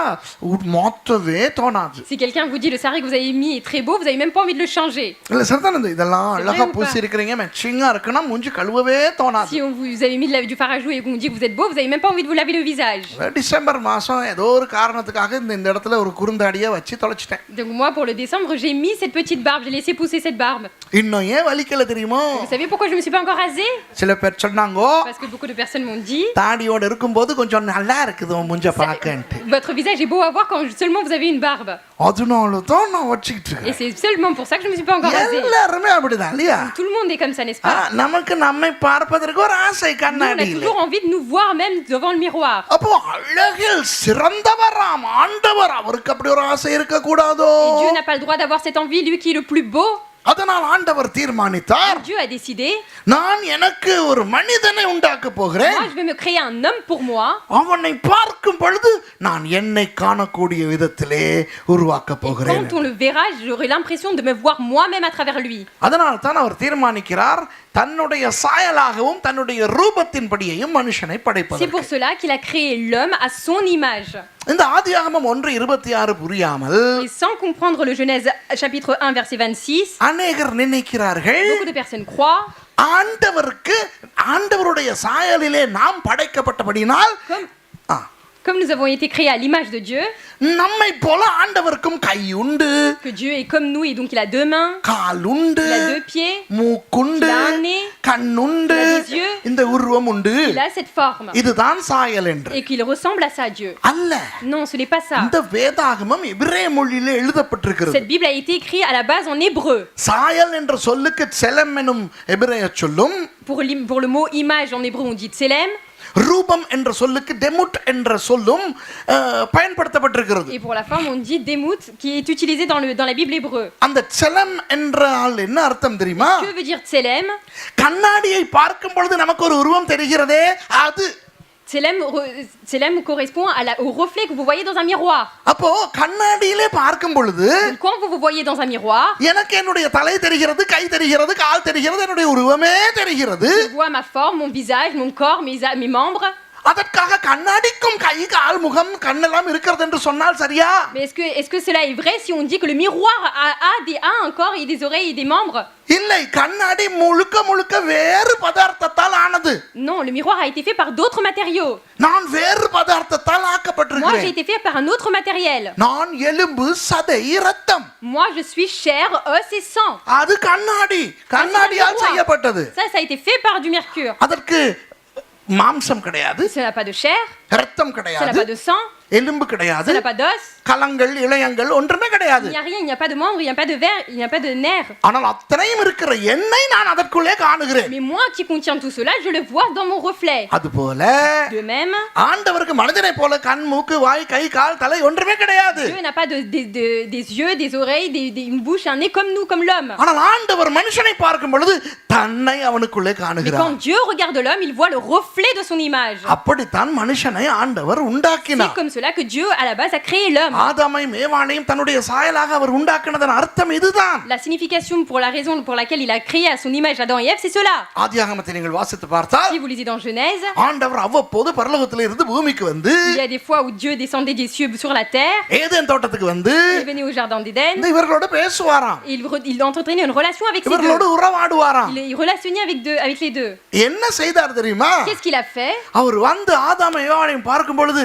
மாத்தவே தோணாது. Si quelqu'un vous dit le sarrau que vous avez mis est très beau, vous n'avez même pas envie de le changer. இல்ல சரிதானே? இதெல்லாம் அழகா ou பூசி pas? இருக்கிறீங்க, மேட்சிங்கா இருக்குன்னா மூஞ்சி கழுவவே தோணாது. Si vous avez mis du fard à jouer et qu'on vous dit que vous êtes beau, vous n'avez même pas envie de vous laver le visage. December மாசம் ஏதோ ஒரு காரணத்துக்காக இந்த இடத்துல ஒரு குறுந்தாடியை வச்சு தொலைச்சிட்டேன். Donc moi, pour le décembre, j'ai mis cette petite barbe, j'ai laissé pousser cette barbe. இன்னும் ஏன் வலிக்கல தெரியுமோ? Vous savez pourquoi je me suis pas encore rasée? சில பேர் சொன்னாங்கோ, Parce que beaucoup de personnes m'ont dit, தாடியோட இருக்கும்போது கொஞ்சம் நல்லா இருக்குது உன் மூஞ்ச பார்க்கன்ட்டு. votre visage est beau à voir quand seulement vous avez une barbe. அதனால தான் நான் வச்சுக்கிட்டு Et இருக்கேன். c'est seulement pour ça que je me suis pas encore rasée. எல்லாருமே அப்படிதான் இல்லையா? Tout le monde est comme ça, n'est-ce pas? நமக்கு நம்மை பார்ப்பதற்கு ஒரு ஆசை Nous, on a கண்ணாடியில். toujours envie de nous voir même devant le miroir. அப்போ அழகில் சிறந்தவராம் ஆண்டவர், அவருக்கு அப்படி ஒரு ஆசை இருக்க கூடாதோ? Et Dieu n'a pas le droit d'avoir cette envie, lui qui est le plus beau. அதனால் ஆண்டவர் தீர்மானித்தார், Dieu a décidé, நான் எனக்கு ஒரு மனிதனை உண்டாக்க போகிறேன், moi je vais me créer un homme pour moi. அவனை பார்க்கும் பொழுது நான் என்னை காணக்கூடிய விதத்திலே உருவாக்க போகிறேன். Quand on le verra, j'aurai l'impression de me voir moi-même à travers lui. அதனால் தான் அவர் தீர்மானிக்கிறார் தன்னுடைய சாயலாகவும் தன்னுடைய ரூபத்தின்படியையும் மனுஷனை C'est pour படைப்பதற்கு. cela qu'il a créé l'homme à son image. இந்த ஆதியாகமம் 1:26 புரியாமல் Et sans comprendre le Genèse chapitre 1 verset 26, அநேகர் நினைக்கிறார்கள் beaucoup de personnes croient, ஆண்டவருக்கு ஆண்டவருடைய சாயலிலே நாம் படைக்கப்பட்டபடினால் comme nous avons été créés à l'image de Dieu, நம்மை போல ஆண்டவருக்கும் கை உண்டு, que Dieu est comme nous et donc il a deux mains, கால் உண்டு, il a deux pieds, மூக்குண்டு, il a un nez, கண்ணுண்டு, il a des yeux, இந்த உருவம் உண்டு, il a cette forme இதுதான் சாயல் என்று. et qu'il ressemble à ça à Dieu. அல்ல, Non, ce n'est pas ça. இந்த வேதாகமம் எபிரேய மொழியிலே எழுதப்பட்டிருக்கிறது. Cette Bible a été écrite à la base en hébreu. சாயல் என்ற சொல்லுக்கு செலம் எனும் எபிரேய சொல்லும், Pour le mot image en hébreu on dit tselem, ரூபம் என்ற சொல்லுக்கு டெமுட் என்ற சொல்லும் பயன்படுத்தப்பட்டிருக்கிறது. et pour la femme on dit demout qui est utilisé dans la Bible hébreu. அந்த செலம் என்றால் என்ன அர்த்தம் தெரியுமா? Que veut dire tselem? கண்ணாடியை பார்க்கும் பொழுது நமக்கு ஒரு உருவம் தெரிகிறதே அது. Tselem correspond au reflet que vous voyez dans un miroir. அப்போ கண்ணாடியிலே பார்க்கும் பொழுது Donc, quand vous vous voyez dans un miroir, எனக்கு என்னுடைய தலை தெரிகிறது, கை தெரிகிறது, கால் தெரிகிறது, என்னுடைய உருவமே தெரிகிறது. je vois ma forme, mon visage, mon corps, mes membres. அதற்காக கண்ணாடிக்கும் கை, கால், முகம், கண்ணெல்லாம் இருக்கிறது என்று சொன்னால் சரியா? Mais est-ce que cela est vrai si on dit que le miroir a un corps et des oreilles et des membres? இல்லை, கண்ணாடி முழுக்க முழுக்க வேறு பதார்த்தத்தால் ஆனது. Non, le miroir a été fait par d'autres matériaux. நான் வேறு பதார்த்தத்தால் Moi, j'ai ஆக்கப்பட்டிருக்கிறேன். été fait par un autre matériel. நான் எலும்பு, சதை, இரத்தம். Moi, je suis chair, os et sang. அது கண்ணாடி, கண்ணாடியால் செய்யப்பட்டது. Ça a été fait par du mercure. அதற்கு மாம்சம் கிடையாது, Ça n'a pas de chair, இரத்தம் ça n'a கிடையாது, pas de sang, எலும்பு கிடையாது, ça n'a pas d'os, கலங்கள் இளையங்கள் ஒன்றுமே கிடையாது. il n'y a rien, il n'y a pas de membre, il n'y a pas de verre, il n'y a pas de nerfs. ஆனால் அத்தனையும் இருக்கிற என்னை நான் அதற்குள்ளே காணுகிறேன். Mais moi qui contiens tout cela, je le vois dans mon reflet. அதுபோல De même, ஆண்டவருக்கு மனிதனை போல கண், மூக்கு, வாய், கை, கால், தலை ஒன்றுமே கிடையாது. Dieu n'a pas des yeux, des oreilles, une bouche, un nez comme nous, comme l'homme. ஆனால் ஆண்டவர் மனுஷனை பார்க்கும் பொழுது தன்னை அவனுக்குள்ளே Mais காணுகிறார். quand Dieu regarde l'homme, il voit le reflet de son image. அப்படித்தான் மனுஷனை ஆண்டவர் C'est உண்டாக்கினார். comme cela que Dieu, à la base, a créé l'homme. ஆதாமையும் ஏவாளையும் தன்னுடைய சாயலாக அவர் உண்டாக்கினதன் அர்த்தம் இதுதான். La signification pour la raison pour laquelle il a créé à son image Adam et Ève, c'est cela. ஆதியாகமத்தை நீங்கள் வாசித்து பார்த்தால் Si vous lisez dans Genèse, ஆண்டவர் அவ்வப்போது பரலோகத்தில் இருந்து பூமிக்கு வந்து il y a des fois où Dieu descendait des cieux sur la terre, Eden தோட்டத்துக்கு வந்து il venait au jardin d'Éden, இந்த இவர்களோட பேசுவாராம், et il entretenait une relation avec ces இவர்களோடு deux. உறவாடுவாராம். Il relationnait avec les deux. என்ன செய்தார் தெரியுமா? Qu'est-ce qu'il a fait? அவர் வந்து ஆதாமையும் ஏவாளையும் பார்க்கும் பொழுது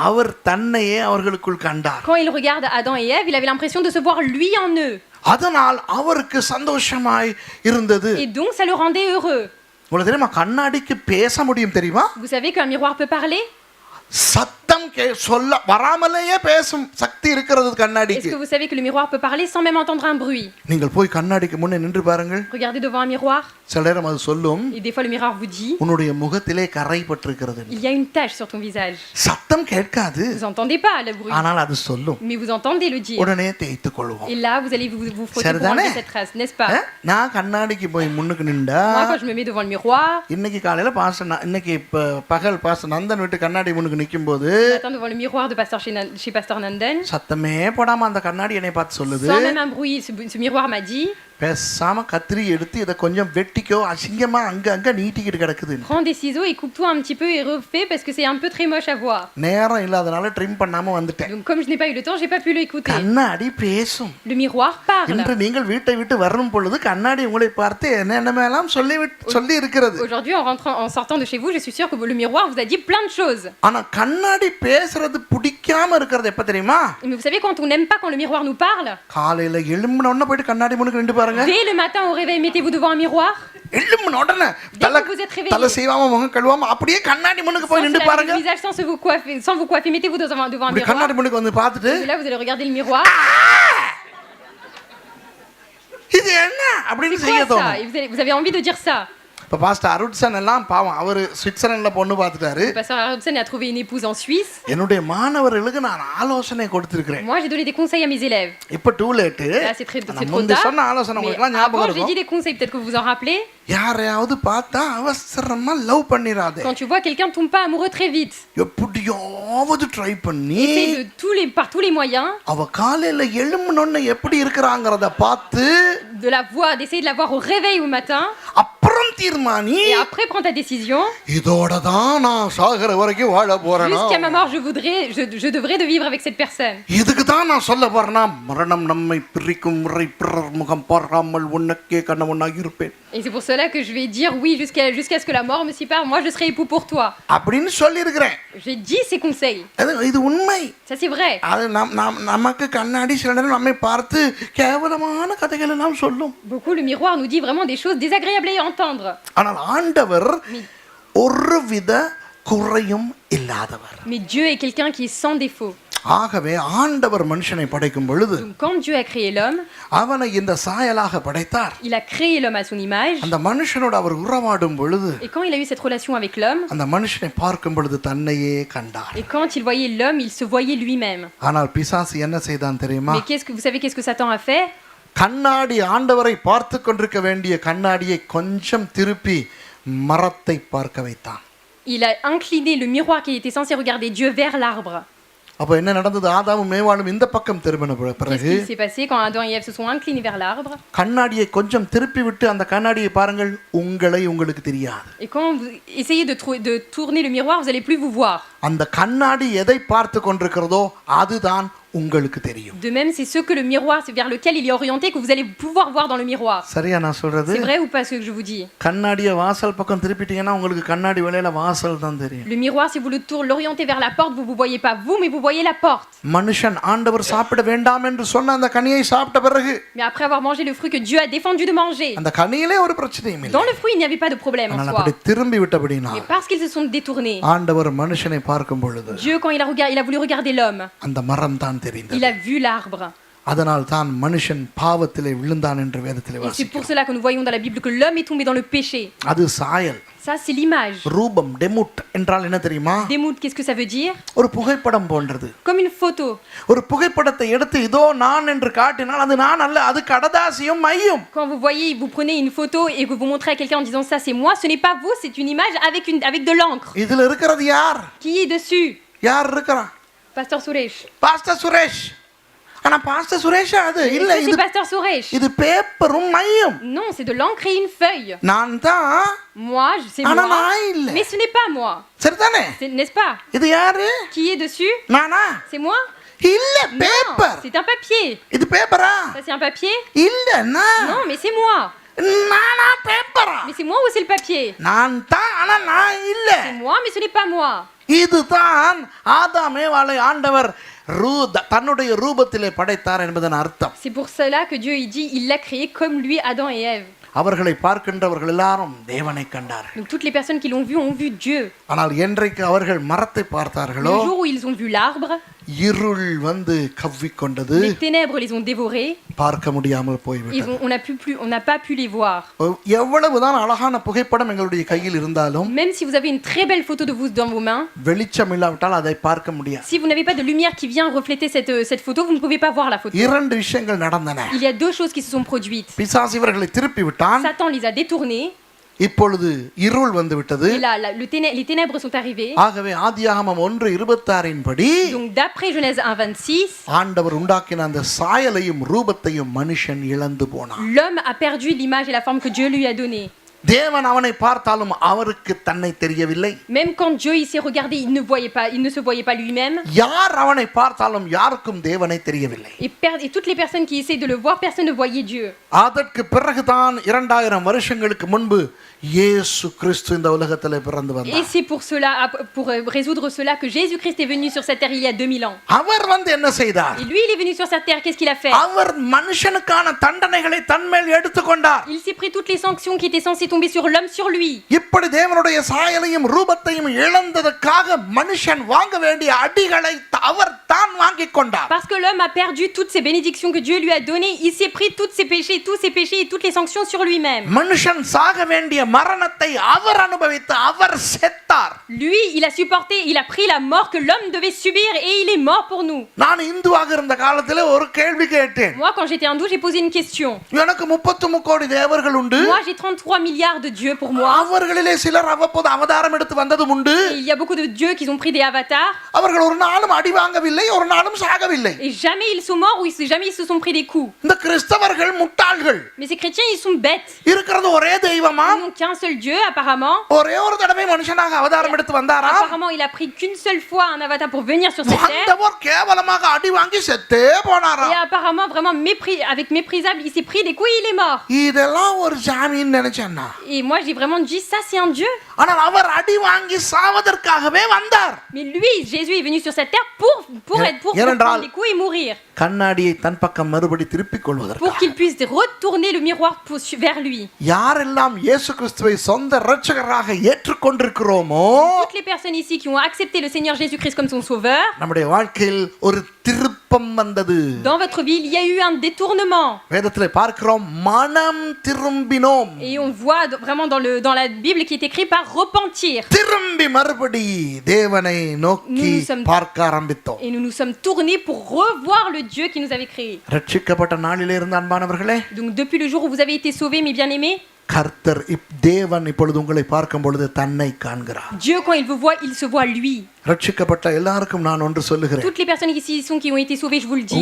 அவர் தன்னையே அவர்களுக்குள் கண்டார். Quand il regarde Adam et Ève, il avait l'impression de se voir lui en eux. அதனால் அவருக்கு சந்தோஷமாய் இருந்தது. Et donc, ça le rendait heureux. உங்களுக்கு தெரியுமா கண்ணாடிக்கு பேச முடியும் தெரியுமா? Vous savez qu'un miroir peut parler? சத்தம் சொல்ல வராமலேயே பேசும் சக்தி இருக்கிறது Est-ce கண்ணாடிக்கு. que vous savez que le miroir peut parler sans même entendre un bruit? நீங்கள் போய் கண்ணாடிக்கு முன்னே நின்று பாருங்கள். Regardez devant un miroir, சில நேரம் அது சொல்லும், et des fois le miroir vous dit, உன்னுடைய முகத்திலே கரை பட்டிருக்கிறது. il y a une tache sur ton visage. சத்தம் கேட்காது, Vous entendez pas le bruit, ஆனால் அது சொல்லும். mais vous entendez le dire. உடனே தேய்த்துக் கொள்வோம். Et là, vous allez vous frotter pour சரிதானே? enlever cette trace, n'est-ce pas? நான் கண்ணாடிக்கு போய் முன்னுக்கு நின்றா Moi, quand je me mets devant le miroir, இன்னைக்கு காலையில இன்னைக்கு பகல் பாஸ்டர் நந்தன் வீட்டு கண்ணாடி முன்னுக்கு நிற்கும் போது j'attends devant le miroir de pasteur chez pasteur Nandan, சத்தமே போடாம அந்த கண்ணாடி என்னை பார்த்து சொல்லுது, sans même un bruit, ce miroir m'a dit, பேசாம கத்திரி எடுத்து இதை கொஞ்சம் வெட்டிக்கோ, அசிங்கமா அங்க நீட்டிக்கிட்டு கிடக்குது. prends des ciseaux et coupe-toi un petit peu et refais parce que c'est un peu très moche à voir. நேரம் இல்லாதனால ட்ரிம் பண்ணாம வந்துட்டேன். Donc comme je n'ai pas eu le temps, j'ai pas pu l'écouter. கண்ணாடி பேசும். Le miroir parle. இன்று நீங்கள் வீட்டை விட்டு வரும் பொழுது கண்ணாடி உங்களை பார்த்து என்னென்னமெல்லாம் சொல்லி இருக்கிறது. Aujourd'hui, en sortant de chez vous, je suis sûre que le miroir vous a dit plein de choses. ஆனா கண்ணாடி பேசுறது பிடிக்காம இருக்கிறது எப்ப தெரியுமா? Mais vous savez quand on n'aime pas quand le miroir nous parle, காலையில எழும்பின உடனே போயிட்டு கண்ணாடி முன்னுக்கு நின்று பாருங்க. dès le matin au réveil, mettez-vous devant un miroir. எழும்பின உடனே vous êtes réveillé. தலை சீவாம முகம் கழுவாம அப்படியே கண்ணாடி முன்னுக்கு போய் Sans நின்று se laver பாருங்க. le visage, sans vous coiffer, mettez-vous devant un இப்படி miroir. கண்ணாடி முன்னுக்கு வந்து பார்த்துட்டு Et là, vous allez regarder le miroir. இது என்ன அப்படின்னு C'est செய்ய quoi ça? தோணும். Et vous avez envie de dire ça. இப்ப பாஸ்டர் அருட்சன் எல்லாம் பாவம் அவர் சுவிட்சர்லாந்துல பொண்ணு பார்த்துட்டாரு. Le pasteur Arabsen a trouvé une épouse en Suisse. என்னுடைய மாணவர்களுக்கு நான் ஆலோசனை கொடுத்திருக்கிறேன். Moi, j'ai donné des conseils à mes élèves. இப்ப too late. Là, c'est trop முந்தி tard. சொன்ன ஆலோசனை Mais உங்களுக்கு ஞாபகம் avant, j'ai இருக்கும். dit des conseils, peut-être que vous vous en rappelez. யாரையாவது பார்த்தா அவசரமா love பண்ணிராதே. Quand tu vois quelqu'un, tombe pas amoureux très vite. எப்படியாவது ட்ரை பண்ணி Essaye par tous les moyens அவ காலையில எழும்பணும்னு எப்படி இருக்கறாங்கறத பார்த்து d'essayer de la voir au réveil au matin. அப்புறம் தீர்மானி. Et après, prends ta décision. இதோட தான் நான் சாகற வரைக்கும் வாழ போறேனா? Jusqu'à ma mort, je devrais de vivre avec cette personne. இதுக்கு தான் நான் சொல்ல போறேனா மரணம் நம்மை பிரிக்கும் முறை பிறர் முகம் பார்க்காமல் உனக்கே கண்ணவனாக இருப்பேன். Et c'est pour cela que je vais dire oui jusqu'à ce que la mort me sépare. Moi, je serai époux pour toi. அப்படின்னு சொல்லி இருக்கிறேன். J'ai dit ces conseils. இது உண்மை. Ça, c'est vrai. அது நமக்கு கண்ணாடி சில நேரம் நம்மை பார்த்து கேவலமான கதைகள் எல்லாம் சொல்லும். Beaucoup, le miroir nous dit vraiment des choses désagréables à entendre. ஆனால் ஆண்டவர் ஒருவித குறையும் இல்லாதவர். Mais Dieu est quelqu'un qui est sans défaut. ஆகவே ஆண்டவர் மனுஷனை படைக்கும் பொழுது Donc, quand Dieu a créé l'homme, அவனை இந்த சாயலாக படைத்தார். il a créé l'homme à son image. அந்த மனுஷனோடு அவர் உறவாடும் பொழுது Et quand il a eu cette relation avec l'homme, அந்த மனுஷனை பார்க்கும் பொழுது தன்னையே கண்டார். et quand il voyait l'homme, il se voyait lui-même. ஆனால் பிசாசு என்ன செய்தான் தெரியுமா? Mais vous savez qu'est-ce que Satan a fait? கண்ணாடி ஆண்டவரை பார்த்து கொண்டிருக்க வேண்டிய கண்ணாடியை கொஞ்சம் திருப்பி மரத்தை பார்க்க வைத்தான். Il a incliné le miroir qui était censé regarder Dieu vers l'arbre. அப்ப என்ன நடந்தது? ஆதாமும் மேவாளும் இந்த பக்கம் திரும்பின Qu'est-ce பிறகு qui s'est passé quand Adam et Ève se sont inclinés vers l'arbre? கண்ணாடியை கொஞ்சம் திருப்பி விட்டு அந்த கண்ணாடியை பாருங்கள், உங்களை உங்களுக்கு தெரியாது. Et quand vous essayez de tourner le miroir, vous n'allez plus vous voir. அந்த கண்ணாடி எதை பார்த்து கொண்டிருக்கிறதோ அதுதான் உங்களுக்கு தெரியும். De même, c'est ce que le miroir, c'est vers lequel il est orienté, que vous allez pouvoir voir dans le miroir. சரியா நான் சொல்றது? C'est vrai ou pas ce que je vous dis? கண்ணாடியை வாசல் பக்கம் திருப்பிட்டீங்கன்னா உங்களுக்கு கண்ணாடி வேலையில வாசல் தான் தெரியும். Le miroir, si vous l'orientez vers la porte, vous ne voyez pas vous, mais vous voyez la porte. மனுஷன் ஆண்டவர் சாப்பிட வேண்டாம் என்று சொன்ன அந்த கனியை சாப்பிட்ட பிறகு Mais après avoir mangé le fruit que Dieu a défendu de manger, அந்த கனியிலே ஒரு பிரச்சனையும் இல்லை. dans le fruit, il n'y avait pas de problème en ஆனால் soi. அப்படி திரும்பி விட்டபடினா Mais parce qu'ils se sont détournés, ஆண்டவர் மனுஷனை பார்க்கும் பொழுது Dieu, quand il a voulu regarder l'homme, அந்த மரம் தான் தெரிந்தது. il a vu l'arbre. அதனால் தான் மனுஷன் பாவத்திலே விழுந்தான் என்று வேதத்திலே Et c'est வாசிக்கிறோம். pour cela que nous voyons dans la Bible que l'homme est tombé dans le péché. அது சாயல். Ça, c'est l'image. ரூபம் டெமுட் என்றால் என்ன தெரியுமா? Démoute, qu'est-ce que ça veut dire? ஒரு புகைப்படம் போன்றது. Comme une photo. ஒரு புகைப்படத்தை எடுத்து இதோ நான் என்று காட்டினால் அது நான் அல்ல, அது கடதாசியும் மையும். Quand vous voyez, vous prenez une photo et que vous montrez à quelqu'un en disant ça c'est moi, ce n'est pas vous, c'est une image avec de l'encre. இதுல இருக்கிறது யார்? Qui est dessus? யார் இருக்கிறான்? Pasteur Suresh. பாஸ்டர் சுரேஷ். ஆனா pastor Suresh அது Est-ce இல்ல, que இது c'est Pasteur Suresh? இது பேப்பரும் மையும். Non, c'est de l'encre et une feuille. நான் தான். Moi, c'est ஆனா moi. நான் இல்ல. Mais ce n'est pas moi. சரிதானே? N'est-ce pas? இது யாரு? Qui est dessus? நானா? C'est moi? இல்ல, Non, paper. c'est un papier. இது பேப்பரா? Ça c'est un papier? இல்ல, நான். Non, mais c'est moi. நானா பேப்பரா? Mais c'est moi ou c'est le papier? நான் தான், ஆனா நான் இல்ல. C'est moi, mais ce n'est pas moi. இதுதான் ஆதாம் ஏவாளை ஆண்டவர் தன்னுடைய ரூபத்திலே படைத்தார் என்பதன் அர்த்தம். C'est pour cela que Dieu il dit il l'a créé comme lui Adam et Ève. அவர்களை பார்க்கின்றவர்கள் எல்லாரும் தேவனை கண்டார்கள். Donc toutes les personnes qui l'ont vu ont vu Dieu. ஆனால் என்றைக்கு அவர்கள் மரத்தை பார்த்தார்களோ, Le jour où ils ont vu l'arbre, இருள் வந்து கவ்விக்கொண்டது. les ténèbres les ont dévorés. பார்க்க முடியாமல் போய்விட்டது. On n'a pas pu les voir. எவ்வளவுதான் அழகான புகைப்படம் எங்களுடைய கையில் இருந்தாலும், Même si vous avez une très belle photo de vous dans vos mains, வெளிச்சம் இல்லாவிட்டால் அதை பார்க்க முடியாது. si vous n'avez pas de lumière qui vient refléter cette photo, vous ne pouvez pas voir la photo. இரண்டு விஷயங்கள் நடந்தன. Il y a deux choses qui se sont produites. பிசாசு இவர்களை திருப்பி விட்டான். Satan les a détournés. இப்பொழுது இருள் வந்து விட்டது. Et là, les ténèbres sont arrivées. ஆகவே ஆதியாகமம் 1:26 படி, Donc d'après Genèse 1:26, ஆண்டவர் உண்டாக்கின அந்த சாயலையும் ரூபத்தையும் மனுஷன் இழந்து போனான். l'homme a perdu l'image et la forme que Dieu lui a donnée. தேவன் அவனை பார்த்தாலும் அவருக்கு தன்னை தெரியவில்லை. Même quand Dieu il s'est regardé, il ne se voyait pas lui-même. யார் அவனை பார்த்தாலும் யாருக்கும் தேவனை தெரியவில்லை. Et toutes les personnes qui essaient de le voir, personne ne voyait Dieu. அதற்கு பிறகுதான் 2000 வருஷங்களுக்கு முன்பு இயேசு கிறிஸ்து இந்த உலகத்திலே பிறந்து Et வந்தார். c'est pour résoudre cela que Jésus-Christ est venu sur cette terre il y a 2000 ans. அவர் வந்து என்ன செய்தார்? Et lui, il est venu sur cette terre, qu'est-ce qu'il a fait? அவர் மனுஷனுக்கான தண்டனைகளை தன்மேல் எடுத்துக்கொண்டார். Il s'est pris toutes les sanctions qui étaient censées tomber sur l'homme sur lui. இப்படி தேவனுடைய சாயலையும் ரூபத்தையும் இழந்ததற்காக மனுஷன் வாங்க வேண்டிய அடிகளை அவர் தான் வாங்கிக் கொண்டார். Parce que l'homme a perdu toutes ces bénédictions que Dieu lui a données, il s'est pris tous ses péchés et toutes les sanctions sur lui-même. மனுஷன் சாக வேண்டிய மரணத்தை அவர் அனுபவித்து அவர் செத்தார். Lui, il a supporté, il a pris la mort que l'homme devait subir et il est mort pour nous. நான் இந்துவாக இருந்த காலத்திலே ஒரு கேள்வி கேட்டேன். Moi, quand j'étais hindou, j'ai posé une question. எனக்கு 33 கோடி தேவர்கள் உண்டு. Moi, j'ai 33 milliards de dieux pour moi. அவர்களிலே சிலர் அவ்வப்போது அவதாரம் எடுத்து வந்ததும் உண்டு. Et il y a beaucoup de dieux qui ont pris des avatars. அவர்கள் ஒரு நாளும் அடி வாங்கவில்லை, ஒரு நாளும் சாகவில்லை. Et jamais ils sont morts ou jamais ils se sont pris des coups. இந்த கிறிஸ்தவர்கள் முட்டாள்கள். Mais ces chrétiens, ils sont bêtes. இருக்கிறது ஒரே தெய்வமா? Ils n'ont qu'un seul Dieu, apparemment. ஒரே ஒரு தடவை மனுஷனாக அவதாரம் எடுத்து வந்தாரா? Apparemment, il a pris qu'une seule fois un avatar pour venir sur cette terre. வந்தவர் கேவலமாக அடி வாங்கி செத்தே போனாரா? Et apparemment, vraiment avec méprisable, il s'est pris des coups et il est mort. இதெல்லாம் ஒரு சாமின்னு நினைச்சேன்னா. Et moi, j'ai vraiment dit, ça c'est un Dieu. ஆனால் அவர் அடி வாங்கி சாவதற்காகவே வந்தார். Mais lui, Jésus est venu sur cette terre pour prendre les coups et mourir. கண்ணாடியை தன் பக்கம் மறுபடி திருப்பிக் கொள்வதற்கு. Pour qu'il puisse retourner le miroir vers lui. யாரெல்லாம் இயேசு கிறிஸ்துவை சொந்த இரட்சகராக ஏற்றுக்கொண்டிருக்கிறோமோ, Toutes les personnes ici qui ont accepté le Seigneur Jésus-Christ comme son sauveur, நம்முடைய வாழ்க்கையில் ஒரு திருப்பம் வந்தது. dans votre vie, il y a eu un détournement. வேதத்திலே பார்க்கிறோம், மனம் திரும்பினோம். Et on voit vraiment dans la Bible qui est écrit par repentir. திரும்பி மறுபடி தேவனை நோக்கி பார்க்க ஆரம்பித்தோம். Et nous nous sommes tournés pour revoir le Dieu qui nous avait créés. ரட்சிக்கப்பட்ட நாளிலே இருந்த அன்பானவர்களே, Donc depuis le jour où vous avez été sauvés, mes bien-aimés, கர்த்தர் தேவன் இப்பொழுது உங்களை பார்க்கும் பொழுது தன்னை காண்கிறார். Dieu quand il vous voit, il se voit lui. ரட்சிக்கப்பட்ட எல்லாருக்கும் நான் ஒன்று சொல்லுகிறேன். Toutes les personnes ici qui ont été sauvées, je vous le dis.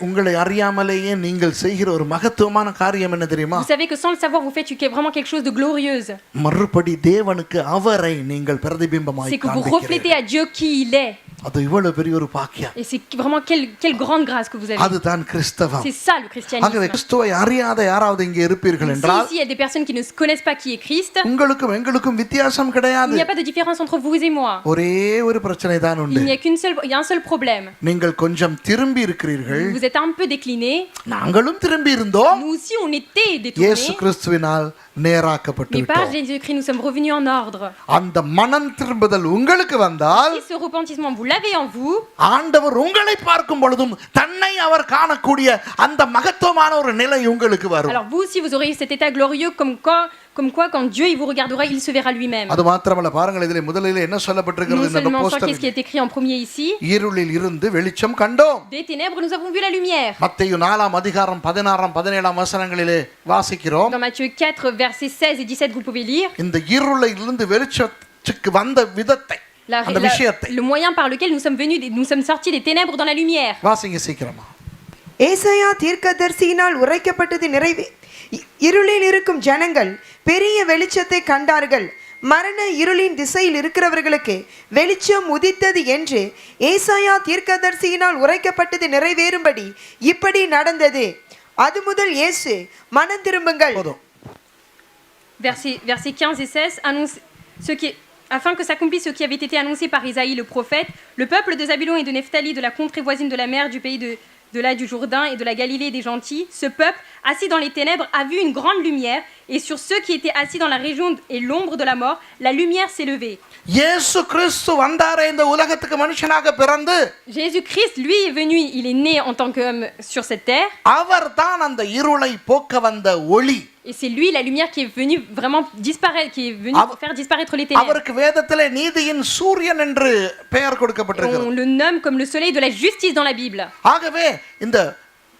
உங்களை அறியாமலேயே நீங்கள் செய்கிற ஒரு மகத்துவமான காரியம் என்ன தெரியுமா? Vous savez que sans le savoir, vous faites vraiment quelque chose de glorieuse. மறுபடி தேவனுக்கு அவரை நீங்கள் பிரதிபிம்பமாய் C'est que vous காண்பிக்கிறீர்கள். reflétez à Dieu qui il est. அது இவ்வளவு பெரிய ஒரு பாக்கியம். Et c'est vraiment quelle grande grâce que vous avez. அதுதான் கிறிஸ்தவம். C'est ça le christianisme. ஆகவே கிறிஸ்துவை அறியாத யாராவது இங்கே இருப்பீர்கள் என்றால், Ici, il y a des personnes qui ne connaissent pas qui est Christ. உங்களுக்கும் எங்களுக்கும் வித்தியாசம் Il கிடையாது. n'y a pas de différence entre vous et moi. ஒரே ஒரு பிரச்சனை தான் உண்டு. Il y a un seul problème. நீங்கள் கொஞ்சம் திரும்பி இருக்கிறீர்கள், Vous êtes un peu décliné. நாங்களும் திரும்பி இருந்தோம். Nous aussi, on était இயேசு détournés. கிறிஸ்துவினால் நேராக்கப்பட்டு Mais par விட்டோம். Jésus-Christ, nous sommes revenus en ordre. அந்த மனம் திரும்புதல் உங்களுக்கு வந்தால், Si ce repentissement, vous l'avez en vous, ஆண்டவர் உங்களை பார்க்கும் பொழுதும் தன்னை அவர் காணக்கூடிய அந்த மகத்துவமான ஒரு நிலை உங்களுக்கு வரும். alors vous aussi, vous aurez cet état glorieux comme quoi, quand Dieu il vous regardera, il se verra lui-même. அது மாத்திரமல்ல, பாருங்கள் இதிலே முதலில் என்ன Non சொல்லப்பட்டிருக்கிறது இந்த seulement ça, qu'est-ce qui போஸ்டரில். est écrit en premier ici, இருளில் இருந்து வெளிச்சம் கண்டோம். des ténèbres, nous avons vu la lumière. மத்தேயு 4 அதிகாரம் 16 17 வசனங்களிலே வாசிக்கிறோம். Dans Matthieu 4, versets 16 et 17, vous pouvez lire இந்த இருளில் இருந்து வெளிச்சத்துக்கு வந்த விதத்தை, அந்த விஷயத்தை le moyen par lequel nous sommes venus, nous sommes sortis des ténèbres dans la lumière. வாசிங்க சீக்கிரமா. ஏசாயா தீர்க்கதரிசியினால் உரைக்கப்பட்டது இருளில் இருக்கும் ஜனங்கள் பெரிய வெளிச்சத்தை கண்டார்கள், மரண இருளின் திசையில் இருக்கிறவர்களுக்கு வெளிச்சம் உதித்தது என்று ஏசாயா தீர்க்கதரிசியினால் உரைக்கப்பட்டது நிறைவேறும்படி இப்படி நடந்தது. அது முதல் இயேசு மனம் திரும்புங்கள். Versets 15 et 16 annonce afin que s'accomplisse ce qui avait été annoncé par Isaïe le prophète, le peuple de Zabulon et de Nephtali, de la contrée voisine de la mer, du pays de là du Jourdain et de la Galilée et des gentils, ce peuple, assis dans les ténèbres, a vu une grande lumière, et sur ceux qui étaient assis dans la région et l'ombre de la mort, la lumière s'est levée. இயேசு கிறிஸ்து வந்தாரே இந்த உலகத்துக்கு மனுஷனாக பிறந்து, Jésus-Christ, lui, est venu, il est né en tant qu'homme sur cette terre. அவர்தான் அந்த இருளை போக்க வந்த ஒளி. Et c'est lui, la lumière, qui est venue vraiment disparaître, qui est venu faire disparaître les ténèbres. அவருக்கு வேதத்திலே நீதியின் சூரியன் என்று பெயர் கொடுக்கப்பட்டிருக்கிறது. On le nomme comme le soleil de la justice dans la Bible. ஆகவே இந்த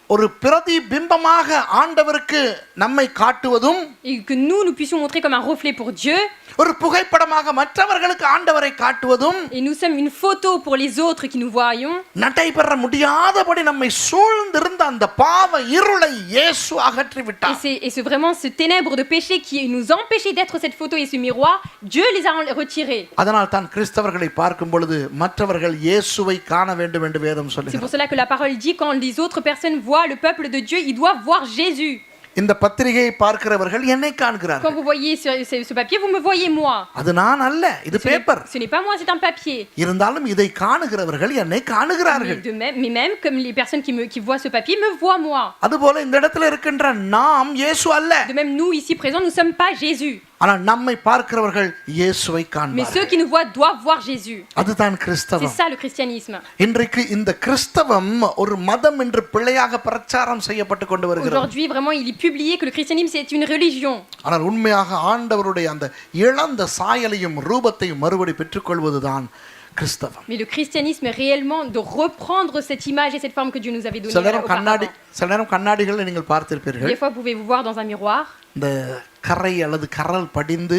ஒரு பிரதிபிம்பமாக ஆண்டவருக்கு நம்மை காட்டுவதும், Et que nous puissions montrer comme un reflet pour Dieu. ஒரு புகைப்படமாக மற்றவர்களுக்கு ஆண்டவரை காட்டுவதும், Et nous sommes une photo pour les autres qui nous voyons. நடைபெற முடியாதபடி நம்மை சூழ்ந்திருந்த அந்த பாவ இருளை இயேசு அகற்றி விட்டார். Et c'est vraiment ce ténèbre de péché qui nous empêchait d'être cette photo et ce miroir. Dieu les a retirés. அதனால் தான் கிறிஸ்தவர்களை பார்க்கும் பொழுது மற்றவர்கள் இயேசுவை காண வேண்டும் என்று வேதம் C'est pour சொல்லுகிறது. cela que la parole dit quand les autres personnes voient le peuple de Dieu, ils doivent voir Jésus. இந்த பத்திரிகையை பார்க்கிறவர்கள் என்னை Quand காண்கிறார்கள். vous voyez ce papier, vous me voyez moi. அது நான் அல்ல, இது paper. Ce n'est pas moi, c'est un papier. இருந்தாலும் இதை காணுகிறவர்கள் என்னை காணுகிறார்கள். Mais même comme les personnes qui voient ce papier me voient moi. அதுபோல இந்த இடத்துல இருக்கின்ற நாம் இயேசு அல்ல. De même nous ici présents, nous ne sommes pas Jésus. ஆனால் நம்மை பார்க்கிறவர்கள் இயேசுவை Mais காண்பார்கள். ceux qui nous voient doivent voir Jésus. அதுதான் C'est கிறிஸ்தவம். ça le christianisme. இன்றைக்கு இந்த கிறிஸ்தவம் ஒரு மதம் என்று பிள்ளையாக பிரச்சாரம் செய்யப்பட்டு கொண்டு வருகிறது. Aujourd'hui, vraiment, il est publié que le christianisme c'est une religion. ஆனால் உண்மையாக ஆண்டவருடைய அந்த இழந்த சாயலையும் ரூபத்தையும் மறுபடி பெற்றுக்கொள்வதுதான் கிறிஸ்தவம். Mais le christianisme est réellement de reprendre cette image et cette forme que Dieu nous avait donnée. சில நேரம் கண்ணாடிகளை நீங்கள் பார்த்திருப்பீர்கள். Des fois, vous pouvez vous voir dans un miroir. இந்த கரை அல்லது கரல் படிந்து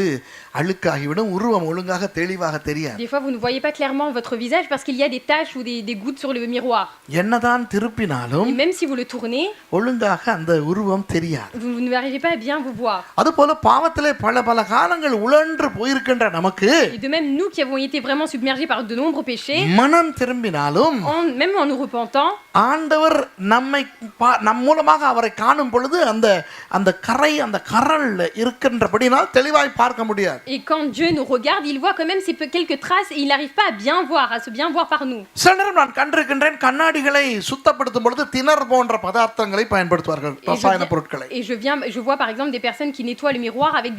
அழுக்காகிவிடும், உருவம் ஒழுங்காக தெளிவாக தெரியாது. Des fois, vous ne voyez pas clairement votre visage parce qu'il y a des taches ou des gouttes sur le miroir. என்னதான் திருப்பினாலும் Et même si vous le tournez, ஒழுங்காக அந்த உருவம் தெரியாது. vous n'arrivez pas à bien vous voir. அதுபோல பாவத்திலே பல காலங்கள் உழன்று போயிருக்கின்ற நமக்கு, Et de même, nous qui avons été vraiment submergés par de nombreux péchés, மனம் திரும்பினாலும் même en nous repentant, ஆண்டவர் நம் மூலமாக அவரை காணும் பொழுது அந்த கரை அந்த கரல் இருக்கின்றபடினால் தெளிவாய் பார்க்க முடியாது. et quand Dieu nous regarde, il voit quand même ces quelques traces et il n'arrive pas à bien voir, à se bien voir par nous. சில நேரம் நான் கண்டிருக்கின்றேன், கண்ணாடிகளை சுத்தப்படுத்தும் பொழுது திணர் போன்ற பதார்த்தங்களை பயன்படுத்துவார்கள், ரசாயன பொருட்களை. Et je vois par exemple des personnes qui nettoient le miroir avec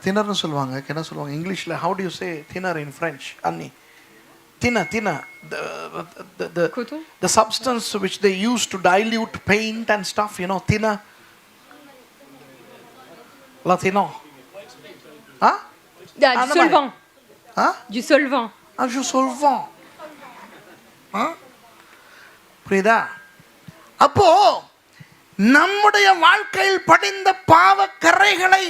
திணர்னு சொல்லுவாங்க. என்ன சொல்லுவாங்க இங்கிலீஷ்ல? how do you say திணர் in French? Annie thinner coton, the substance which they use to dilute paint and stuff, thinner, latino, du solvant, du solvant. du solvant. புரியுதா? அப்போ நம்முடைய வாழ்க்கையில் படிந்த பாவ கரைகளை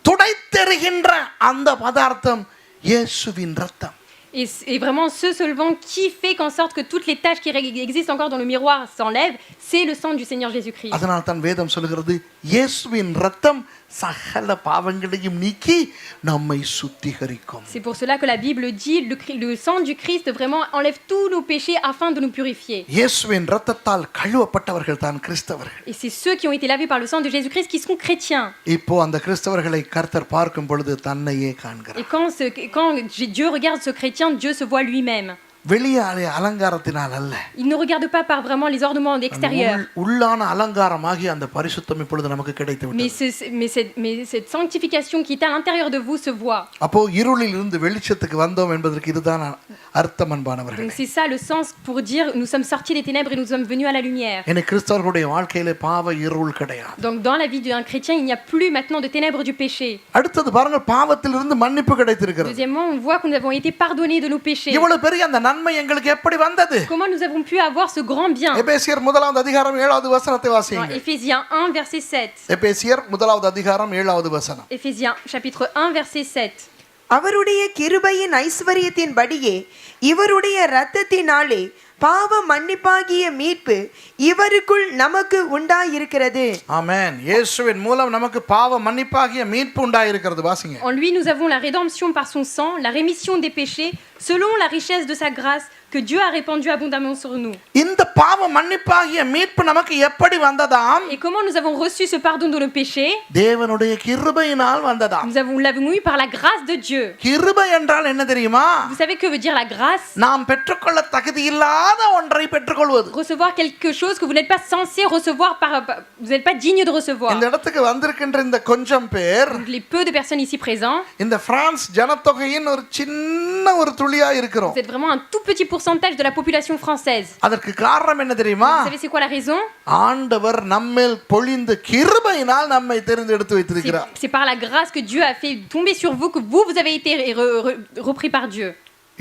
துடைத்தெறிகின்ற அந்த பதார்த்தம் இயேசுவின் ரத்தம். Et vraiment, ce solvant qui fait qu'en sorte que toutes les tâches qui existent encore dans le miroir s'enlèvent, c'est le sang du Seigneur Jésus-Christ. அதனால் தான் வேதம் சொல்கிறது இயேசுவின் இரத்தம் சகல பாவங்களையும் நீக்கி நம்மை சுத்திகரிக்கும். C'est pour cela que la Bible dit le sang du Christ vraiment enlève tous nos péchés afin de nous purifier. இயேசுவின் இரத்தத்தால் கழுவப்பட்டவர்கள் தான் கிறிஸ்தவர்கள். Et c'est ceux qui ont été lavés par le sang de Jésus-Christ qui sont chrétiens. இப்போ அந்த கிறிஸ்தவர்களை கர்த்தர் பார்க்கும் பொழுது தன்னையே காண்கிறார். Et quand Dieu regarde ce chrétien, Dieu se voit lui-même. வெளியாலே அலங்காரத்தினால் அல்ல, Il ne regarde pas par vraiment les ornements extérieurs. உள்ளான அலங்காரமாகி அந்த பரிசுத்தம் இப்பொழுது நமக்கு கிடைத்து விட்டது. Mais cette sanctification qui est à l'intérieur de vous se voit. அப்போ இருளில் இருந்து வெளிச்சத்துக்கு வந்தோம் என்பதற்கு இதுதான் அர்த்தம் அன்பானவர்களே. Donc c'est ça le sens pour dire nous sommes sortis des ténèbres et nous sommes venus à la lumière. ஏன்னா கிறிஸ்தவர்களுடைய வாழ்க்கையிலே பாவ இருள் கிடையாது. Donc dans la vie d'un chrétien, il n'y a plus maintenant de ténèbres du péché. அடுத்தது பாருங்க, பாவத்திலிருந்து மன்னிப்பு கிடைத்திருக்கிறது. Deuxièmement, on voit que nous avons été pardonnés de nos péchés. இவ்வளவு பெரிய அந்த நன்மை எங்களுக்கு எப்படி வந்தது? Comment nous avons pu avoir ce grand bien? எபேசியர் 1வது அதிகாரம் 7வது வசனத்தை Dans வாசியுங்கள். Éphésiens 1 verset 7. எபேசியர் 1வது அதிகாரம் 7வது வசனம். Éphésiens chapitre 1 verset 7. அவருடைய கிருபையின் ஐஸ்வரியத்தின்படியே இவருடைய இரத்தத்தினாலே பாவ மன்னிப்பாகிய மீட்பு இவருக்குள் நமக்கு உண்டாயிருக்கிறது. ஆமென். இயேசுவின் மூலம் நமக்கு பாவ மன்னிப்பாகிய மீட்பு உண்டாயிருக்கிறது. வாசிங்க. En lui nous avons la rédemption par son sang, la rémission des péchés selon la richesse de sa grâce que Dieu a répandu abondamment sur nous. இந்த பாவ மன்னிப்பாகிய மீட்பு நமக்கு எப்படி வந்ததாம்? Et comment nous avons reçu ce pardon de nos péchés? தேவனுடைய கிருபையினால் வந்ததாம். Nous l'avons eu par la grâce de Dieu. கிருபை என்றால் என்ன தெரியுமா? Vous savez que veut dire la grâce? நாம் பெற்றுக்கொள்ள தகுதியில்லாத ஒன்றை பெற்றுக்கொள்வது. Recevoir quelque chose que vous n'êtes pas censé recevoir vous n'êtes pas digne de recevoir. இந்த இடத்துக்கு வந்திருக்கின்ற இந்த கொஞ்சம் பேர், Donc les peu de personnes ici présents, இந்த பிரான்ஸ் ஜனத்தொகையின் ஒரு சின்ன ஒரு துளியா இருக்கிறோம். vous êtes vraiment un tout petit pourcentage de la population française. அதற்கு காரணம் என்ன தெரியுமா? Vous savez c'est quoi la raison? ஆண்டவர் நம்மேல் பொழிந்த கிருபையினால் நம்மை தெரிந்தெடுத்து வைத்திருக்கிறார். C'est par la grâce que Dieu a fait tomber sur vous que vous avez été repris par Dieu.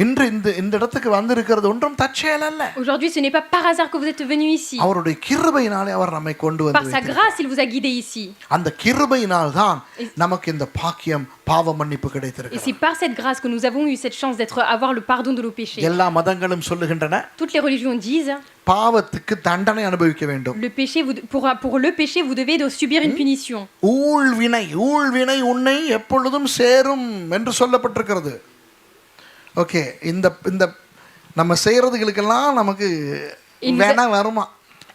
இன்று இந்த இடத்துக்கு வந்திருக்கிறது ஒன்றும் தற்செயல் அல்ல. Aujourd'hui, ce n'est pas par hasard que vous êtes venus ici. அவருடைய கிருபையினாலே அவர் நம்மை கொண்டு Par வந்து sa grâce, il vous a guidés ici. அந்த கிருபையினால் தான் நமக்கு இந்த பாக்கியம் பாவ மன்னிப்பு Et கிடைத்திருக்கிறது. c'est par cette grâce que nous avons eu cette chance avoir le pardon de nos péchés. எல்லா மதங்களும் சொல்லுகின்றன, Toutes les religions disent பாவத்துக்கு தண்டனை அனுபவிக்க வேண்டும். le péché, pour le péché, vous devez subir une punition. ஊழ்வினை உன்னை எப்பொழுதும் சேரும் என்று சொல்லப்பட்டிருக்கிறது. ஓகே, இந்த நம்ம செய்யறதுகளுக்கெல்லாம் நமக்கு வேணா வருமா?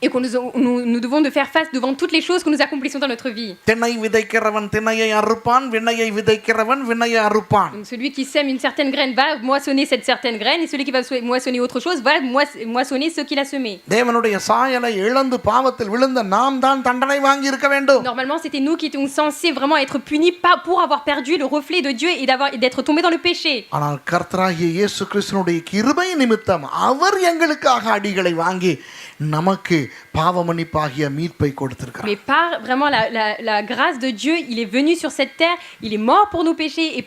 Et que nous devons de faire face devant toutes les choses que nous accomplissons dans notre vie. திணை விதைக்கிறவன் திணையை அறுப்பான், வினையை விதைக்கிறவன் வினையை அறுப்பான். Donc celui qui sème une certaine graine va moissonner cette certaine graine, et celui qui va moissonner autre chose va moissonner ce qu'il a semé. தேவனுடைய சாயலை இழந்து பாவத்தில் விழுந்த நாம் தான் தண்டனை வாங்கி இருக்க வேண்டும். Normalement, c'était nous qui étions censés vraiment être punis pour avoir perdu le reflet de Dieu et d'être tombés dans le péché. ஆனால் கர்த்தராகிய இயேசு கிறிஸ்துவினுடைய கிருபை நிமித்தம் அவர் எங்களுக்காக அடிகளை வாங்கி நமக்கு பாவ மன்னிப்பாகிய மீட்பை கொடுத்திருக்கிறார். Mais par vraiment la grâce de Dieu, il est venu sur cette terre, il est mort pour nos péchés, et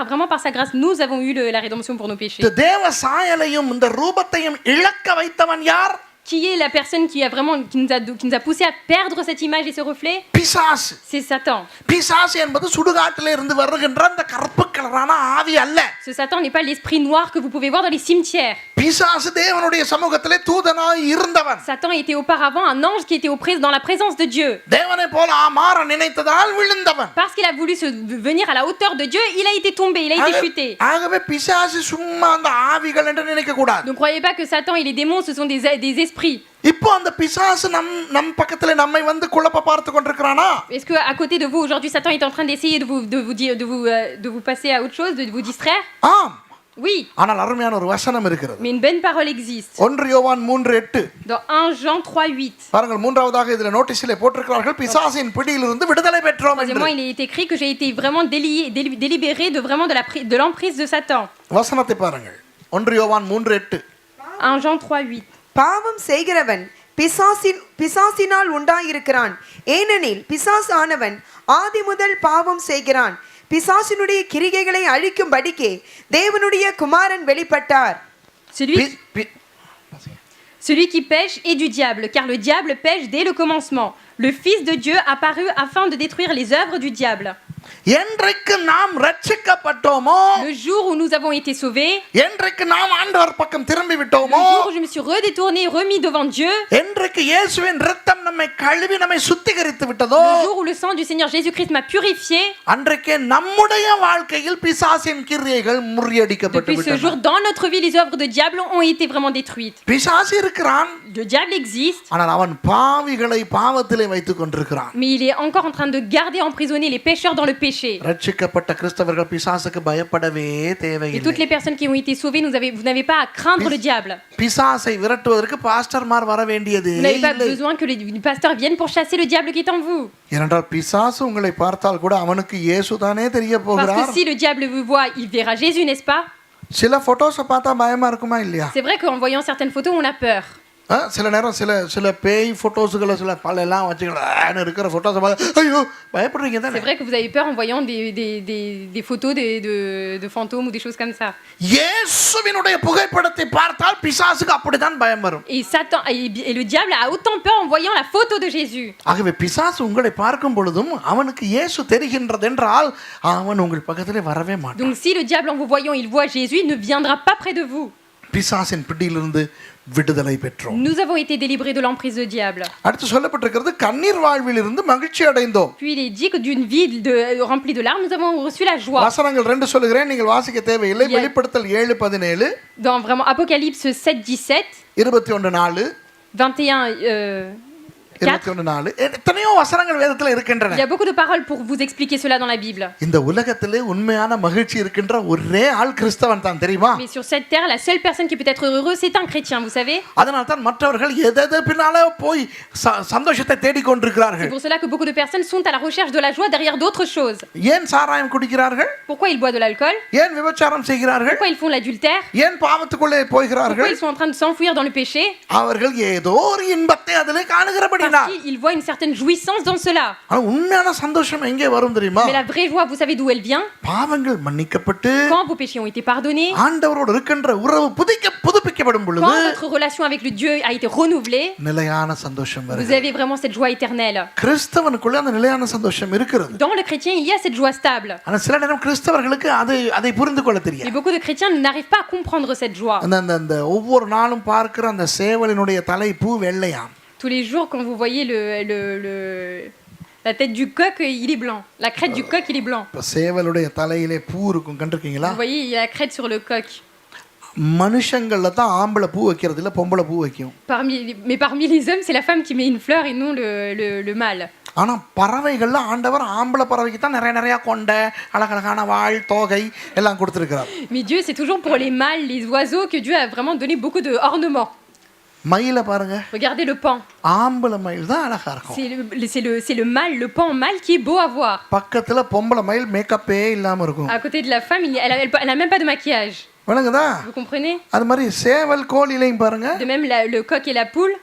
vraiment par sa grâce, nous avons eu la rédemption pour nos péchés. இந்த தேவ சாயலையும் இந்த ரூபத்தையும் இழக்க வைத்தவன் யார்? Qui est la personne qui nous a poussé à perdre cette image et ce reflet? பிசாசு. C'est Satan. பிசாசு என்பது சுடுகாட்டிலே இருந்து வருகின்ற அந்த கருப்பு கலரான ஆவி அல்ல. Ce Satan n'est pas l'esprit noir que vous pouvez voir dans les cimetières. பிசாசு தேவனுடைய சமூகத்திலே தூதனாய் இருந்தவன். Satan était auparavant un ange qui était dans la présence de Dieu. தேவனை போல மாற நினைத்ததால் விழுந்தவன். Parce qu'il a voulu venir à la hauteur de Dieu, il a été tombé, il a été chuté. ஆகவே பிசாசு சும்மா அந்த ஆவிகள் என்று நினைக்க கூடாது. Ne croyez pas que Satan et les démons ce sont des esprits. இப்போ அந்த பிசாசு நம் பக்கத்துல நம்மை வந்து குழப்ப பார்த்து கொண்டிருக்கிறானா? Est-ce que à côté de vous aujourd'hui Satan est en train d'essayer de vous passer à autre chose, de vous distraire? ஆம். Oui. ஆனால் அருமையான ஒரு வசனம் இருக்கிறது. Mais une bonne parole existe. 1 யோவான் 3:8. Dans 1 Jean 3:8. பாருங்கள், மூன்றாவதாக இதுல நோட்டீஸ்ல போட்டிருக்கிறார்கள், பிசாசின் பிடியிலிருந்து விடுதலை பெற்றோம் என்று. Troisièmement, il est écrit que j'ai été vraiment délibéré de l'emprise de Satan. வசனத்தை பாருங்கள். 1 யோவான் 3:8. 1 Jean 3:8. பாவம் செய்கிறவன் பிசாசினால் உண்டாயிருக்கிறான். ஏனெனில் பிசாசானவன் ஆதி முதல் பாவம் செய்கிறான். பிசாசினுடைய கிரிகைகளை அழிக்கும்படிக்கே தேவனுடைய குமாரன் வெளிப்பட்டார். Celui qui pêche est du diable, car le diable pêche dès le commencement. Le Fils de Dieu apparut afin de détruire les œuvres du diable. என்றைக்கு நாம் ரட்சிக்கப்பட்டோமோ, Le jour où nous avons été sauvés, என்றைக்கு நாம் ஆண்டவர் பக்கம் திரும்பி le விட்டோமோ, jour où je me suis redétourné, remis devant Dieu, என்றைக்கு இயேசுவின் இரத்தம் நம்மை கழுவி நம்மை சுத்திகரித்து விட்டதோ, le jour où le sang du Seigneur Jésus-Christ m'a purifié, அன்றைக்கே நம்முடைய வாழ்க்கையில் பிசாசின் கிரியைகள் முறியடிக்கப்பட்டு depuis ce விட்டன. jour, dans notre vie, les œuvres de diable ont été vraiment détruites. பிசாசு இருக்கிறான், Le diable existe, ஆனால் அவன் பாவிகளை பாவத்திலே வைத்துக் கொண்டிருக்கிறான். mais il est encore en train de garder emprisonner les pécheurs dans le péché. ரட்சிக்கப்பட்ட கிறிஸ்தவர்கள் பிசாசுக்கு பயப்படவே Et toutes தேவையில்லை. les personnes qui ont été sauvées, vous n'avez pas à craindre le diable. பிசாசை விரட்டுவதற்கு பாஸ்டர்மார் வர வேண்டியது Vous n'avez pas இல்லை. besoin que les pasteurs viennent pour chasser le diable qui est en vous. ஏனென்றால் பிசாசு உங்களை பார்த்தால் கூட அவனுக்கு இயேசுதானே தெரிய Parce que போகிறார். si le diable vous voit, il verra Jésus, n'est-ce pas? சில போட்டோஸை பார்த்தா பயமா இருக்குமா இல்லையா? C'est vrai qu'en voyant certaines photos, on a peur. சில நேரம் சில பேய் போட்டோஸுகளை சில பல்லெல்லாம் வச்சுக்கலாம் இருக்கிற போட்டோஸை பார்த்து ஐயோ பயப்படுறீங்க C'est தானே. vrai que vous avez peur en voyant des photos de fantômes ou des choses comme ça. இயேசுவினுடைய புகைப்படத்தை பார்த்தால் பிசாசுக்கு அப்படித்தான் பயம் வரும். Et Satan et le diable a autant peur en voyant la photo de Jésus. ஆகவே பிசாசு உங்களை பார்க்கும் பொழுதும் அவனுக்கு இயேசு தெரிகின்றது என்றால் அவன் உங்கள் பக்கத்திலே வரவே மாட்டான். Donc si le diable en vous voyant, il voit Jésus, il ne viendra pas près de vous. பிசாசின் பிடியிலிருந்து விடுதலை பெற்றோம். Nous avons été délivrés de l'emprise du diable. அடுத்து சொல்லப்பட்டிருக்கிறது கண்ணீர் வாழ்விலிருந்து மகிழ்ச்சி அடைந்தோம். Puis il est dit que d'une vie remplie de larmes, nous avons reçu la joie. வசனங்கள் 2 சொல்லுகிறேன், நீங்கள் வாசிக்க தேவையில்லை. வெளிப்படுத்தல் 7:17, Dans vraiment Apocalypse 7:17, 21:4, 21:4, 21:4 எத்தனையோ வசனங்கள் வேதத்தில் இருக்கின்றன. il y a beaucoup de paroles pour vous expliquer cela dans la Bible. இந்த உலகத்திலே உண்மையான மகிழ்ச்சி இருக்கின்ற ஒரே ஆள் கிறிஸ்தவன் தான், தெரியுமா? Mais sur cette terre, la seule personne qui peut être heureux, c'est un chrétien, vous savez. அதனால தான் மற்றவர்கள் எதை பின்னாலே போய் சந்தோஷத்தை தேடிக் C'est கொண்டிருக்கிறார்கள். pour cela que beaucoup de personnes sont à la recherche de la joie derrière d'autres choses. ஏன் சாராயம் குடிக்கிறார்கள்? Pourquoi ils boivent de l'alcool? ஏன் விபச்சாரம் செய்கிறார்கள்? Pourquoi ils font l'adultère? ஏன் பாவத்துக்குள்ளே Pourquoi போகிறார்கள்? ils sont en train de s'enfouir dans le péché? அவர்கள் ஏதோ ஒரு இன்பத்தை அதிலே காணுகிறபடினா. Parce qu'ils voient une certaine jouissance dans cela. ஆனா உண்மையான சந்தோஷம் எங்கே வரும் தெரியுமா? Mais la vraie joie, vous savez d'où elle vient? பாவங்கள் மன்னிக்கப்பட்டு Quand vos péchés ont été pardonnés, ஆண்டவரோடு இருக்கின்ற உறவு புதுப்பிக்கப்படும் பொழுது quand votre relation avec le Dieu a été renouvelée, நிலையான சந்தோஷம் vous வருகிறது. avez vraiment cette joie éternelle. கிறிஸ்தவனுக்குள்ள அந்த நிலையான சந்தோஷம் இருக்கிறது. Dans le chrétien, il y a cette joie stable. ஆனா சில நேரம் கிறிஸ்தவர்களுக்கு அதை புரிந்து கொள்ள Mais தெரியாது. beaucoup de chrétiens n'arrivent pas à comprendre cette joie. அந்த ஒவ்வொரு நாளும் பார்க்கிற அந்த சேவலினுடைய தலை பூ வெள்ளையாம். Tous les jours, quand vous voyez la tête du coq, il est blanc. La crête du coq, il est blanc. இப்ப சேவலுடைய தலையிலே பூ இருக்கும், கண்டிருக்கீங்களா? Vous voyez, il y a la crête sur le coq. மனுஷங்கள்ல தான் ஆம்பளை பூ வைக்கிறது இல்ல, பொம்பளை பூ வைக்கும். Mais parmi les hommes, c'est la femme qui met une fleur et non le mâle. ஆனா பறவைகள்ல ஆண்டவர் ஆம்பளை பறவைக்கு தான் நிறைய கொண்ட அழகழகான வாள் தோகை எல்லாம் கொடுத்திருக்கிறார். Mais Dieu, c'est toujours pour les mâles, les oiseaux, que Dieu a vraiment donné beaucoup d'ornements. மயிலை பாருங்க, Regardez le paon. ஆம்பளை மயில் தான் அழகா இருக்கும். C'est le mâle, le paon mâle qui est beau à voir. பக்கத்துல பொம்பளை மயில் மேக்கப்பே இல்லாம இருக்கும். À côté de la femme, elle a même pas de maquillage. விளங்குதா? Vous comprenez? அது மாதிரி சேவல் கோழிலையும் பாருங்க, De même, le coq et la poule.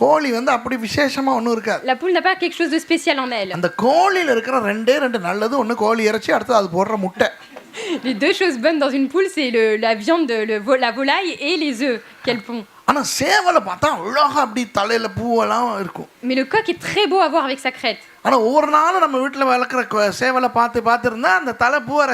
கோழி வந்து அப்படி விசேஷமா ஒன்றும் இருக்காது. La poule n'a pas quelque chose de spécial en elle. அந்த கோழியில் இருக்கிற ரெண்டு நல்லது, ஒன்று கோழி இறைச்சி, அடுத்து அது போடுற முட்டை. Les deux choses bonnes dans une poule, c'est la viande, la volaille et les œufs qu'elle pond. ஆனா சேவலை பார்த்தா அழகா அப்படி தலையில பூவெல்லாம் இருக்கும். Mais le coq est très beau à voir avec sa crête. ஆனா ஒவ்வொரு நாளும் நம்ம வீட்டுல வளர்க்குற சேவலை பார்த்து இருந்தா அந்த தலை பூவை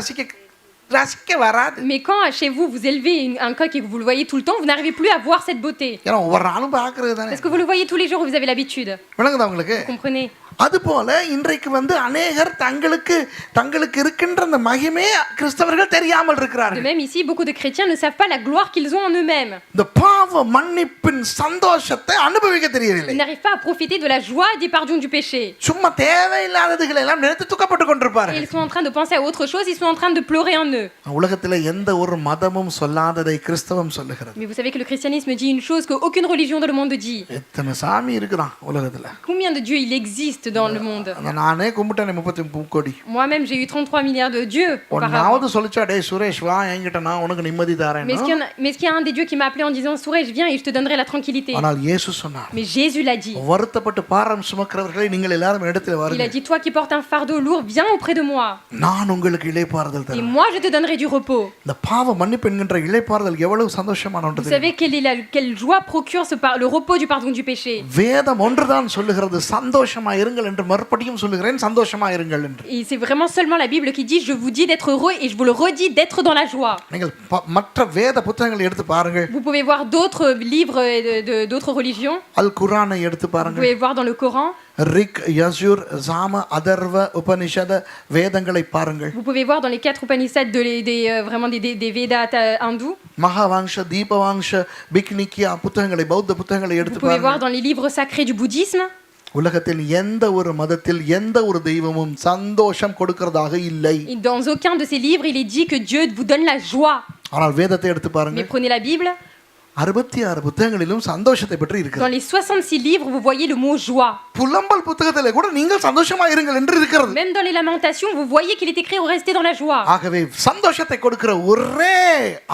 ரசிக்க வராது. Mais quand chez vous, vous élevez un coq et que vous le voyez tout le temps, vous n'arrivez plus à voir cette beauté. ஏன்னா ஒவ்வொரு நாளும் பார்க்கறது தானே. Parce que vous le voyez tous les jours, vous avez l'habitude. விளங்குதா உங்களுக்கு? Vous comprenez? அதுபோல இன்றைக்கு வந்து அநேகர் தங்களுக்கு இருக்கின்ற அந்த மகிமே கிறிஸ்தவர்கள் தெரியாமல் De இருக்கிறார்கள். même ici, beaucoup de chrétiens ne savent pas la gloire qu'ils ont en eux-mêmes. இந்த பாவ மன்னிப்பின் சந்தோஷத்தை அனுபவிக்க தெரியவில்லை. Ils n'arrivent pas à profiter de la joie des pardons du péché. சும்மா தேவையில்லாததுகளை எல்லாம் நினைத்து துக்கப்பட்டு Et கொண்டிருப்பார்கள். ils sont en train de penser à autre chose, ils sont en train de pleurer en eux. உலகத்துல எந்த ஒரு மதமும் சொல்லாததை கிறிஸ்தவம் சொல்லுகிறது. Mais vous savez que le christianisme dit une chose qu'aucune religion dans le monde dit. எத்தனை சாமி இருக்குதான் உலகத்துல. Combien de dieux il existe dans le monde? நானே கும்பிட்டேன் 33 கோடி. Moi-même, j'ai eu 33 milliards de dieux auparavant. ஒன்னாவது சொல்லிச்சா டேய் சுரேஷ் வா என்கிட்ட நான் உனக்கு நிம்மதி தரேன். Mais est-ce qu'il y a un des dieux qui m'a appelé en disant Suresh, viens et je te donnerai la tranquillité? ஆனால் இயேசு சொன்னார், Mais Jésus l'a dit. வருத்தப்பட்டு பாரம் சுமக்கிறவர்களே நீங்கள் எல்லாரும் இடத்துல Il a வாருங்கள், dit, toi qui portes un fardeau lourd, viens auprès de moi. நான் உங்களுக்கு இளைப்பாறுதல் Et தரேன். moi, je te donnerai du repos. இந்த பாவ மன்னிப்பு என்கின்ற இளைப்பாறுதல் எவ்வளவு சந்தோஷமான ஒன்று Vous தெரியுமா? savez quelle joie procure le repos du pardon du péché? வேதம் ஒன்றுதான் சொல்லுகிறது, சந்தோஷமா இருங்க, இருங்கள் என்று மறுபடியும் சொல்லுகிறேன், சந்தோஷமா இருங்கள் என்று. Et c'est vraiment seulement la Bible qui dit je vous dis d'être heureux et je vous le redis d'être dans la joie. நீங்கள் மற்ற வேத புத்தகங்களை எடுத்து பாருங்கள். Vous pouvez voir d'autres livres d'autres religions. அல் குர்ஆனை எடுத்து Vous பாருங்கள். pouvez voir dans le Coran. Rig, Yajur, Sama, Atharva, Upanishad வேதங்களை பாருங்கள். Vous pouvez voir dans les 4 Upanishads vraiment des Védas hindous. மகாவாங்ஷ, தீபவாங்ஷ, பிக்னிக்கியா புத்தகங்களை, பௌத்த புத்தகங்களை Vous எடுத்து pouvez பாருங்கள். voir dans les livres sacrés du bouddhisme. உலகத்தில் எந்த ஒரு மதத்தில் எந்த ஒரு தெய்வமும் சந்தோஷம் கொடுக்கிறதாக இல்லை. Et dans aucun de ces livres, il est dit que Dieu vous donne la joie. ஆனால் வேதத்தை எடுத்து Mais பாருங்கள். prenez la Bible. 66 புத்தகங்களிலும் சந்தோஷத்தை பற்றி Dans இருக்கிறது. les 66 livres, vous voyez le mot joie. புலம்பல் புத்தகத்திலே கூட நீங்கள் சந்தோஷமா இருங்கள் என்று இருக்கிறது. Même dans les lamentations, vous voyez qu'il est écrit restez dans la joie. ஆகவே சந்தோஷத்தை கொடுக்கிற ஒரே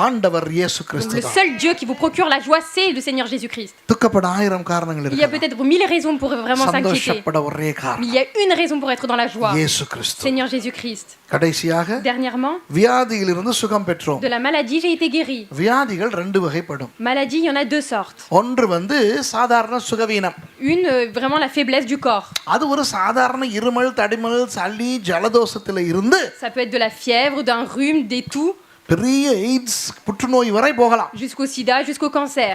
ஆண்டவர் இயேசு Donc, கிறிஸ்து le தான். seul Dieu qui vous procure la joie, c'est le Seigneur Jésus-Christ. துக்கப்பட 1000 காரணங்கள் Il y a இருக்கு. peut-être 1000 raisons pour vraiment s'inquiéter. சந்தோஷப்பட ஒரே Mais காரணம் il y a une raison pour être dans la joie. இயேசு கிறிஸ்து. Seigneur Jésus-Christ. கடைசியாக Dernièrement, வியாதியிலிருந்து சுகம் பெற்றோம். de la maladie, j'ai été guéri. வியாதிகள் 2 வகைப்படும். Maladie, il y en a 2 sortes. ஒன்று சாதாரண சுகவீனம். Une, vraiment la faiblesse du corps. அது ஒரு சாதாரண இருமல், தடிமல், சளி, ஜலதோஷத்துல இருந்து Ça peut être de la fièvre, d'un rhume, des toux, பெரிய எய்ட்ஸ், புற்றுநோய் வரை போகலாம். jusqu'au sida, jusqu'au cancer.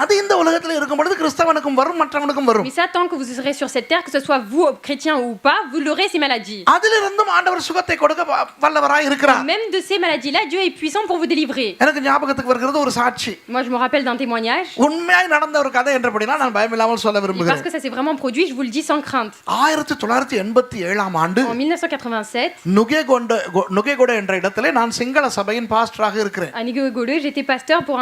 அது இந்த உலகத்துல இருக்கும் பொழுது கிறிஸ்தவனுக்கும் வரும், மற்றவனுக்கும் வரும். Mais ça, tant que vous serez sur cette terre, que ce soit vous, chrétiens ou pas, vous l'aurez ces maladies. அதிலிருந்தும் ஆண்டவர் சுகத்தை கொடுக்க வல்லவராய் இருக்கிறார். Même de ces maladies-là, Dieu est puissant pour vous délivrer. எனக்கு ஞாபகத்துக்கு வருகிறது ஒரு சாட்சி. Moi, je me rappelle d'un témoignage. உண்மையாய் நடந்த ஒரு கதை என்றபடினா நான் பயமில்லாமல் சொல்ல Et parce விரும்புகிறேன். que ça s'est vraiment produit, je vous le dis sans crainte. 1987 ஆண்டு En 1987, நுகேகொட என்ற இடத்திலே நான் சிங்கள சபையின் பாஸ்டராக இருக்கிறேன். à Nigogole, j'étais pasteur pour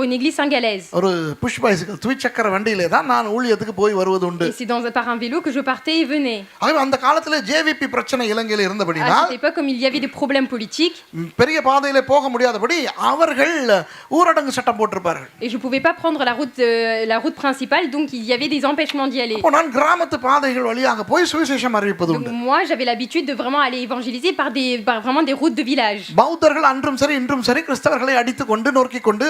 une église singalaise. ஒரு புஷ் பைசிக்கல், துவிச்சக்கர வண்டியிலே தான் நான் ஊழியத்துக்கு போய் வருவது உண்டு. Et c'est par un vélo que je partais et venais. ஆகவே அந்த காலத்துல ஜேவிபி பிரச்சனை இலங்கையில் À இருந்தபடினால் cette époque, comme il y avait des problèmes politiques, பெரிய பாதையிலே போக முடியாதபடி அவர்கள் ஊரடங்கு சட்டம் போட்டிருப்பார்கள். et je pouvais pas prendre la route principale, donc il y avait des empêchements d'y aller. அப்போ நான் கிராமத்து பாதைகள் வழியாக போய் சுவிசேஷம் அறிவிப்பது Donc உண்டு. moi, j'avais l'habitude de vraiment aller évangéliser par vraiment des routes de village. பௌத்தர்கள் அன்றும் சரி இன்றும் சரி கிறிஸ்தவர்களை அடித்து கொண்டு நொறுக்கி கொண்டு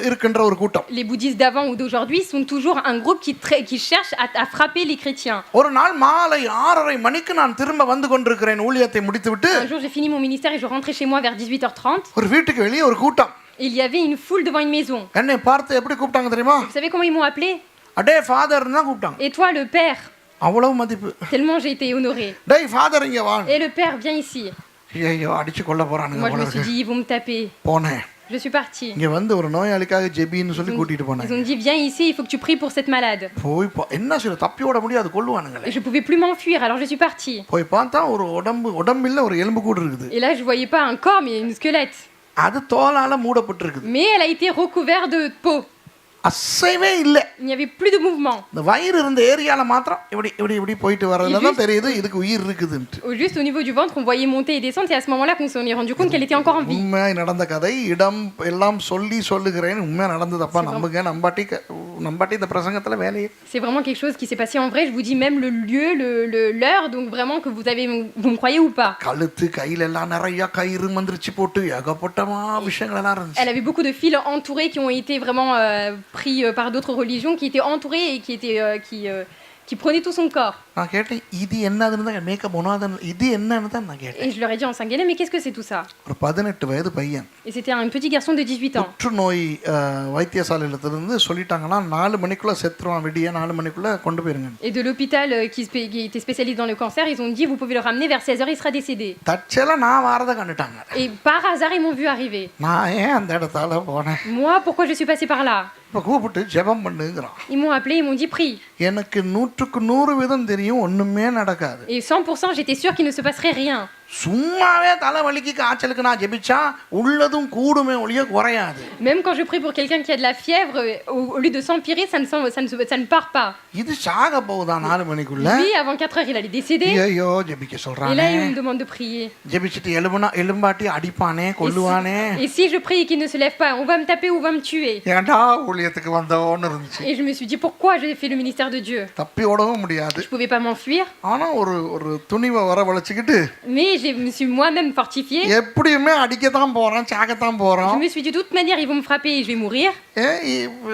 இருக்கின்ற ஒரு கூட்டம். Les bouddhistes d'avant ou d'aujourd'hui sont toujours un groupe qui cherche à frapper les chrétiens. ஒரு நாள் மாலை 6:30 மணிக்கு நான் திரும்ப வந்து கொண்டிருக்கிறேன் ஊழியத்தை முடித்துவிட்டு. Un jour, j'ai fini mon ministère et je rentrais chez moi vers 18h30. ஒரு வீட்டுக்கு வெளியே ஒரு கூட்டம். Il y avait une foule devant une maison. என்னை பார்த்து எப்படி கூப்பிட்டாங்க தெரியுமா? Vous savez comment ils m'ont appelé? அடே ஃபாதர் தான் கூப்பிட்டாங்க. Et toi, le père? அவ்வளவு மதிப்பு. Tellement j'ai été honorée. டேய் ஃபாதர் இங்க வா. Et le père, viens ici. ஐயோ அடிச்சு கொள்ள போறானுங்க Moi, je போல me suis இருக்கு. dit, ils vont me taper. போனேன். Je suis partie. இங்க வந்து ஒரு நோயாளிக்காக ஜெபின்னு சொல்லி கூட்டிட்டு Ils போனாங்க. ont dit, viens ici, il faut que tu pries pour cette malade. போய் என்ன சொல்ல தப்பி ஓட முடியாது, கொல்லுவானுங்களே. Et je pouvais plus m'enfuir, alors je suis partie. போய் பார்த்தா ஒரு உடம்பில்ல ஒரு எலும்பு கூடு இருக்குது. Et là, je voyais pas un corps, mais une squelette. அது தோலால மூடப்பட்டு இருக்குது. Mais elle a été recouverte de peau. அசைவே இல்ல. Il n'y avait plus de mouvement. இந்த வயிறு இருந்த ஏரியால மாத்திரம் இப்படி இப்படி இப்படி போயிட்டு வரதுல தான் தெரியுது இதுக்கு உயிர் இருக்குதுன்னு. Juste au niveau du ventre, on voyait monter et descendre. C'est à ce moment-là qu'on s'en est rendu compte qu'elle était encore en vie. உண்மையாய் நடந்த கதை, இடம் எல்லாம் சொல்லுகிறேன். உண்மையா நடந்ததப்பா, நம்புங்க. நம்பாட்டி இந்த பிரசங்கத்துல வேலையே. C'est vraiment quelque chose qui s'est passé en vrai. Je vous dis même le lieu, l'heure, donc vraiment que vous me croyez ou pas. கழுத்து கையில எல்லாம் நிறைய கயிறு மந்திரிச்சு போட்டு ஏகப்பட்டமா விஷயங்கள் எல்லாம் இருந்துச்சு. Elle avait beaucoup de fils entourés qui ont été vraiment pris par d'autres religions, qui étaient entourés et qui prenaient tout son corps. நான் கேட்டேன் இது என்னதுன்னு தான் மேக்கப் ஒன்னாதன் இது என்னன்னு தான் நான் கேட்டேன். Et je leur ai dit en singalais, mais qu'est-ce que c'est tout ça? ஒரு 18 வயது பையன். Et c'était un petit garçon de 18 ans. புற்றுநோய் வைத்தியசாலையிலிருந்து சொல்லிட்டாங்கன்னா 4 மணிக்குள்ள செத்துருவான், விடிய 4 மணிக்குள்ள கொண்டு போயிருங்க. Et de l'hôpital qui était spécialisé dans le cancer, ils ont dit vous pouvez le ramener vers 16h, il sera décédé. தற்செயலா நான் வரத கண்டுட்டாங்க. Et par hasard ils m'ont vu arriver. நான் ஏன் அந்த இடத்தால போனேன்? Moi, pourquoi je suis passée par là? இப்ப கூப்பிட்டு ஜெபம் பண்ணுங்கறான். Ils m'ont appelé, ils m'ont dit prie. எனக்கு 100% தெரியும் ஒண்ணுமே நடக்காது. Et 100% j'étais sûre qu'il ne se passerait rien. சும்மாவே தலைவலிக்கு காய்ச்சலுக்கு நான் ஜெபிச்சா உள்ளதும் கூடுமே ஒழிய குறையாது. Même quand je prie pour quelqu'un qui a de la fièvre, au lieu de s'empirer, ça ne part pas. இது சாக போகுதா 4 மணிக்குள்ள? Lui, avant 4h, il allait décéder. ஐயோ ஜெபிக்க Et சொல்றானே. là, il me demande de prier. ஜெபிச்சிட்டு எலும்பாட்டி அடிப்பானே, கொல்லுவானே. Et si je prie et qu'il ne se lève pas, on va me taper ou on va me tuer. ஏன்டா ஊழியத்துக்கு வந்தோன்னு இருந்துச்சு. Et je me suis dit pourquoi j'ai fait le ministère de Dieu? தப்பி ஓடவும் முடியாது. Je pouvais pas m'enfuir. ஆனா ஒரு துணிவை வரவழைச்சிக்கிட்டு Mais je me suis moi-même fortifiée. எப்படியுமே அடிக்கத்தான் போறோம், சாகத்தான் போறோம். Je me suis dit de toute manière ils vont me frapper et je vais mourir.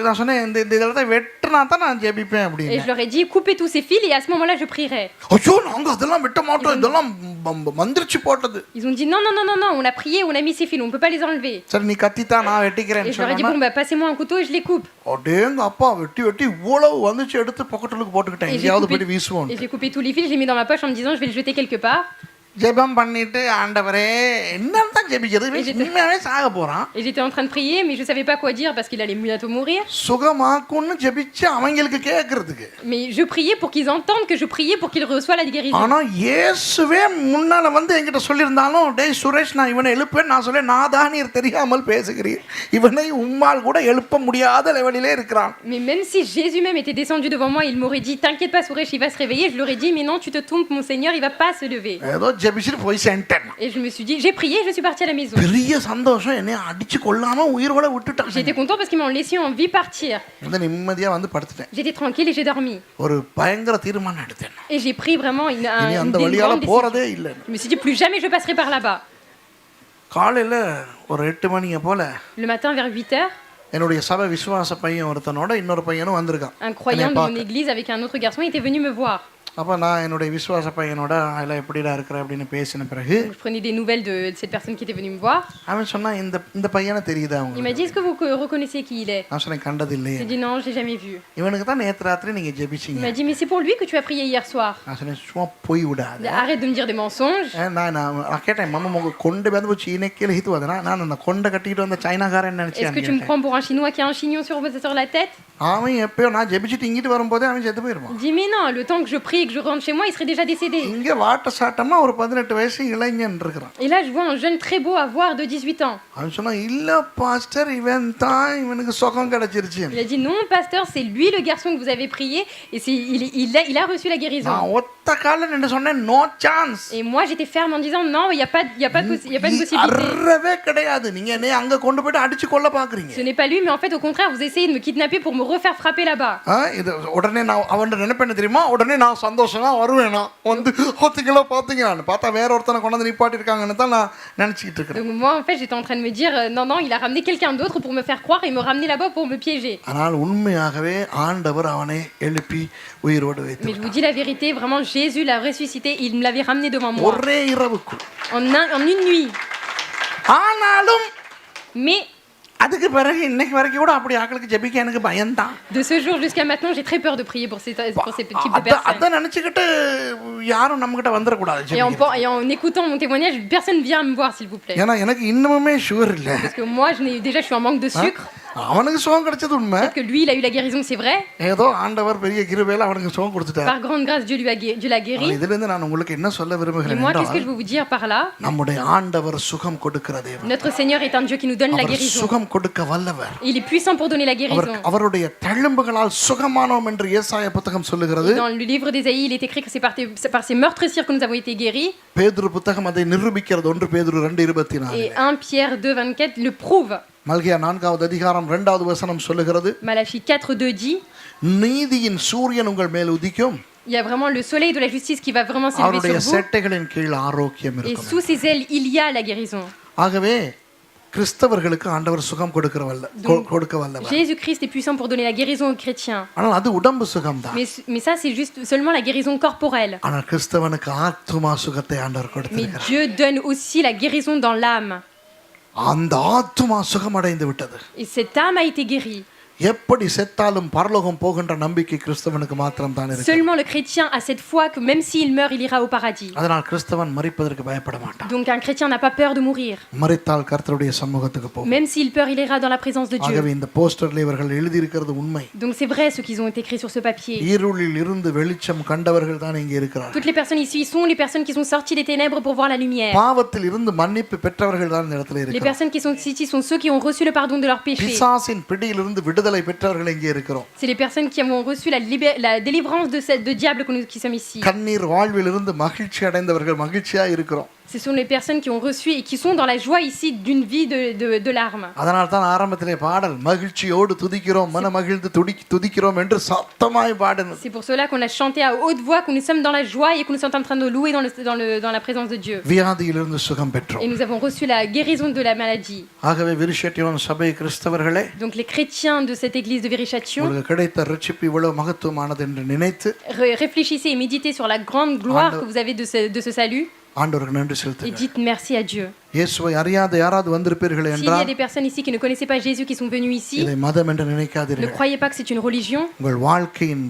நான் சொன்னேன் இந்த இடத்தை வெட்டுற வெட்டினா தான் நான் ஜெபிப்பேன் Et அப்படின்னு. je leur ai dit, coupez tous ces fils et à ce moment-là, je prierai. ஐயோ நாங்க அதெல்லாம் வெட்ட மாட்டோம், இதெல்லாம் மந்திரிச்சு போட்டது. Ils ont dit, non, non, non, non, non, on a prié, on a mis ces fils, on peut pas les enlever. சரி நீ கத்தித்தா நான் Et வெட்டிக்கிறேன்னு je leur ai dit, சொன்னா bon, bah, passez-moi un couteau et je les coupe. அடேங்க அப்பா வெட்டி வெட்டி இவ்வளவு வந்துச்சு எடுத்து பாக்கெட்டுக்கு போட்டுக்கிட்டேன், Et j'ai எங்கேயாவது coupé, போயிட்டு வீசுவோம். et j'ai coupé tous les fils, je les mis dans ma poche en me disant, je vais le jeter quelque part. ஜெபம் பண்ணிட்டு ஆண்டவரே என்னன்னு தான் ஜெபிக்கிறது, உண்மையாவே சாக போறான். Et j'étais en train de prier, mais je savais pas quoi dire parce qu'il allait bientôt mourir. சுகமாக்குன்னு ஜெபிச்சு அவங்களுக்கு கேட்கறதுக்கு. Mais je priais pour qu'ils entendent que je priais pour qu'ils reçoivent la guérison. ஆனா இயேசுவே முன்னால வந்து என்கிட்ட சொல்லியிருந்தாலும், டேய் சுரேஷ் நான் இவனை எழுப்பேன், நான் சொல்ல நாதானீர் தெரியாமல் பேசுகிறீர், இவனை உம்மால் கூட எழுப்ப முடியாத லெவலிலே இருக்கிறான். Mais même si Jésus même était descendu devant moi, il m'aurait dit, t'inquiète pas Suresh, il va se réveiller. Je lui aurais dit, mais non, tu te trompes, mon Seigneur, il va pas se lever. ஏதோ ஜெபிச்சுட்டு போய் சென்டேன். Et je me suis dit, j'ai prié, je suis partie à la maison. பெரிய சந்தோஷம், என்னை அடிச்சு கொள்ளாம உயிரோட விட்டுட்டான். J'étais content parce qu'ils m'ont laissé en vie partir. வந்து நிம்மதியா வந்து படுத்துட்டேன். J'étais tranquille et j'ai dormi. ஒரு பயங்கர தீர்மானம் எடுத்தேன். Et j'ai pris vraiment இனி une அந்த grande வழியால décision. போறதே இல்ல. Je me suis dit, plus jamais je passerai par là-bas. காலையில ஒரு 8 மணிக்கு போல Le matin vers 8h, என்னுடைய சபை விசுவாச பையன் ஒருத்தனோட இன்னொரு பையனும் வந்திருக்கான். un croyant de mon église avec un autre garçon était venu me voir. அப்ப நான் என்னுடைய விசுவாச பையனோட எல்லாம் எப்படிடா இருக்கிற அப்படின்னு பேசின பிறகு Donc, je prenais des nouvelles de cette personne qui était venue me voir. அவன் சொன்னா இந்த பையனை தெரியுதா Il m'a உங்களுக்கு? dit, est-ce que vous reconnaissez qui il est? நான் சொன்னேன் கண்டது இல்லையே. J'ai dit, non, je l'ai jamais vu. இவனுக்கு தான் நேத்து ராத்திரி நீங்க Il ஜெபிச்சீங்க. m'a dit, mais c'est pour lui que tu as prié hier soir. நான் சொன்னேன் சும்மா போய் விடாத. Arrête de me dire des mensonges. நான் கேட்டேன் மாமா உங்க கொண்டு வந்து சீனக்கில ஹித்து வந்தனா நான் அந்த கொண்டை கட்டிட்டு வந்த சைனாக்காரன் Est-ce que tu me நினைச்சேன். prends pour un chinois qui a un chignon sur la tête? அவன் எப்பயோ நான் ஜெபிச்சுட்டு இங்கிட்டு வரும்போதே அவன் செத்து போயிருப்பான். Il dit, mais non, le temps que je prie et que je rentre chez moi, il serait déjà décédé. இங்க வாட்ட சாட்டமா ஒரு 18 வயசு இளைஞன் இருக்கிறான். Et là, je vois un jeune très beau à voir de 18 ans. அவன் சொன்னா இல்ல பாஸ்டர் இவன் தான் இவனுக்கு சுகம் கிடைச்சிருச்சு. Il a dit, non, pasteur, c'est lui le garçon que vous avez prié et il a reçu la guérison. நான் ஒத்த கால்ல நின்னு சொன்னேன் no chance. Et moi, j'étais ferme en disant, non, il y a pas de possibilité. அறவே கிடையாது. நீங்க என்ன அங்க கொண்டு போய்ட்டு அடிச்சு கொல்ல பாக்குறீங்க. Ce n'est pas lui, mais en fait, au contraire, vous essayez de me kidnapper pour me refaire frapper là-bas. இது உடனே நான் அவன் நினைப்பேன் தெரியுமா, உடனே நான் சந்தோஷமா வருவேனா வந்து ஹோத்திங்களா பாத்தீங்களான்னு பார்த்தா வேற ஒருத்தனை கொண்டு வந்து நிப்பாட்டி இருக்காங்கன்னு தான் நான் நினைச்சிட்டு இருக்கேன். Donc moi, en fait, j'étais en train de me dire, non, non, il a ramené quelqu'un d'autre pour me faire croire et me ramener là-bas pour me piéger. ஆனால் உண்மையாகவே ஆண்டவர் அவனை எழுப்பி உயிரோடு வைத்தார். Mais je vous dis la vérité, vraiment, Jésus l'a ressuscité, il me l'avait ramené devant moi. ஒரே இரவுக்குள். En une nuit. ஆனாலும் Mais அதுக்கு பிறகு இன்னைக்கு வரைக்கும் கூட அப்படி ஆட்களுக்கு ஜெபிக்க எனக்கு பயம்தான். de ce jour jusqu'à maintenant, j'ai très peur de prier pour ces types de personnes. அத நினைச்சுக்கிட்டு யாரும் நம்ம கிட்ட வந்துட கூடாது ஜெபிக்க. Et en écoutant mon témoignage, personne vient me voir, s'il vous plaît. ஏன்னா எனக்கு இன்னுமே ஷூர் இல்ல. Parce que moi, déjà, je suis en manque de sucre. அவனுக்கு சுகம் கிடைச்சது உண்மை. Peut-être que lui, il a eu la guérison, c'est vrai. ஏதோ ஆண்டவர் பெரிய கிருபையில அவனுக்கு சுகம் கொடுத்துட்டார். Par grande grâce, Dieu l'a guéri. இதுல இருந்து நான் உங்களுக்கு என்ன சொல்ல Et விரும்புகிறேன் moi, qu'est-ce que என்றால், je veux vous dire par là? நம்முடைய ஆண்டவர் சுகம் கொடுக்கிற தேவன். Notre Seigneur est un Dieu qui nous donne la அவர் guérison. சுகம் கொடுக்க வல்லவர். Il est puissant pour donner la guérison. அவருடைய தழும்புகளால் சுகமானோம் என்று ஏசாயா புத்தகம் சொல்லுகிறது. Dans le livre d'Ésaïe, il est écrit que c'est par ces meurtrissures que nous avons été guéris. பேதுரு புத்தகம் அதை நிரூபிக்கிறது. 1 பேதுரு 2:24. Et 1 Pierre 2:24 le prouve. மல்கியா 4வது அதிகாரம் 2வது வசனம் சொல்லுகிறது, Malachie 4:2 dit, நீதியின் சூரியன் உங்கள் மேல் உதிக்கும், il y a vraiment le soleil de la justice qui va vraiment s'élever அவருடைய sur vous. செட்டைகளின் கீழ் ஆரோக்கியம் Et இருக்கும். sous ses ailes, il y a la guérison. ஆகவே கிறிஸ்தவர்களுக்கு ஆண்டவர் சுகம் கொடுக்க வல்லவர். Jésus-Christ est puissant pour donner la guérison aux chrétiens. ஆனால் அது உடம்பு சுகம்தான். Mais ça, c'est juste seulement la guérison corporelle. ஆனால் கிறிஸ்தவனுக்கு ஆத்துமா சுகத்தை ஆண்டவர் Mais கொடுத்திருக்கிறார். Dieu donne aussi la guérison dans l'âme. அந்த ஆத்துமா சுகமடைந்து விட்டது. Et cette âme a été guérie. எப்படி செத்தாலும் பரலோகம் போகின்ற நம்பிக்கை கிறிஸ்தவனுக்கு மாத்திரம் தான் இருக்கு. Seulement le chrétien a cette foi que même s'il meurt, il ira au paradis. அதனால் கிறிஸ்தவன் மரிப்பதற்கு பயப்பட மாட்டான். Donc un chrétien n'a pas peur de mourir. மரித்தால் கர்த்தருடைய சமூகத்துக்கு போகும். Même s'il peur, il ira dans la présence de Dieu. ஆகவே இந்த போஸ்டர்ல இவர்கள் எழுதி இருக்கிறது உண்மை. Donc c'est vrai ce qu'ils ont écrit sur ce papier. இருளில் இருந்து வெளிச்சம் கண்டவர்கள் தான் இங்கே இருக்கிறார்கள். Toutes les personnes ici sont les personnes qui sont sorties des ténèbres pour voir la lumière. பாவத்தில் இருந்து மன்னிப்பு பெற்றவர்கள் தான் இந்த இடத்துல Les இருக்கிறார்கள். personnes qui sont ici sont ceux qui ont reçu le pardon de leurs péchés. பிசாசின் பிடியிலிருந்து விடுதலை பெற்றவர்கள் இங்கே இருக்கிறோம். C'est les personnes qui ont reçu la délivrance de diable qui sommes ici. கண்ணீர் வாழ்வில் இருந்து மகிழ்ச்சி அடைந்தவர்கள் மகிழ்ச்சியா இருக்கிறோம். Ce sont les personnes qui ont reçu et qui sont dans la joie ici d'une vie de larmes. அதனால தான் ஆரம்பத்திலே பாடல் மகிழ்ச்சியோடு துதிக்கிறோம் மன மகிழ்ந்து துதிக்கிறோம் என்று சத்தமாய் பாடினது. C'est pour cela qu'on a chanté à haute voix que nous sommes dans la joie et que nous sommes en train de louer dans la présence de Dieu. வியாதியிலிருந்து சுகம் பெற்றோம். Et nous avons reçu la guérison de la maladie. ஆகவே விருஷட்டியோன் சபை கிறிஸ்தவர்களே, Donc les chrétiens de cette église de Virychation, உங்களுக்கு கிடைத்த ரட்சிப்பு இவ்வளவு மகத்துவமானது என்று நினைத்து réfléchissez et méditez sur la grande gloire que vous avez de ce salut ஆண்டவருக்கு நன்றி et செலுத்துங்கள். dites merci à Dieu. இயேசுவை அறியாத யாராவது வந்திருப்பீர்கள் S'il y a என்றால் des personnes ici qui ne connaissaient pas Jésus qui sont venues ici, இதை மதம் என்று ne நினைக்காதீர்கள். croyez pas que c'est une religion. உங்கள் வாழ்க்கையின்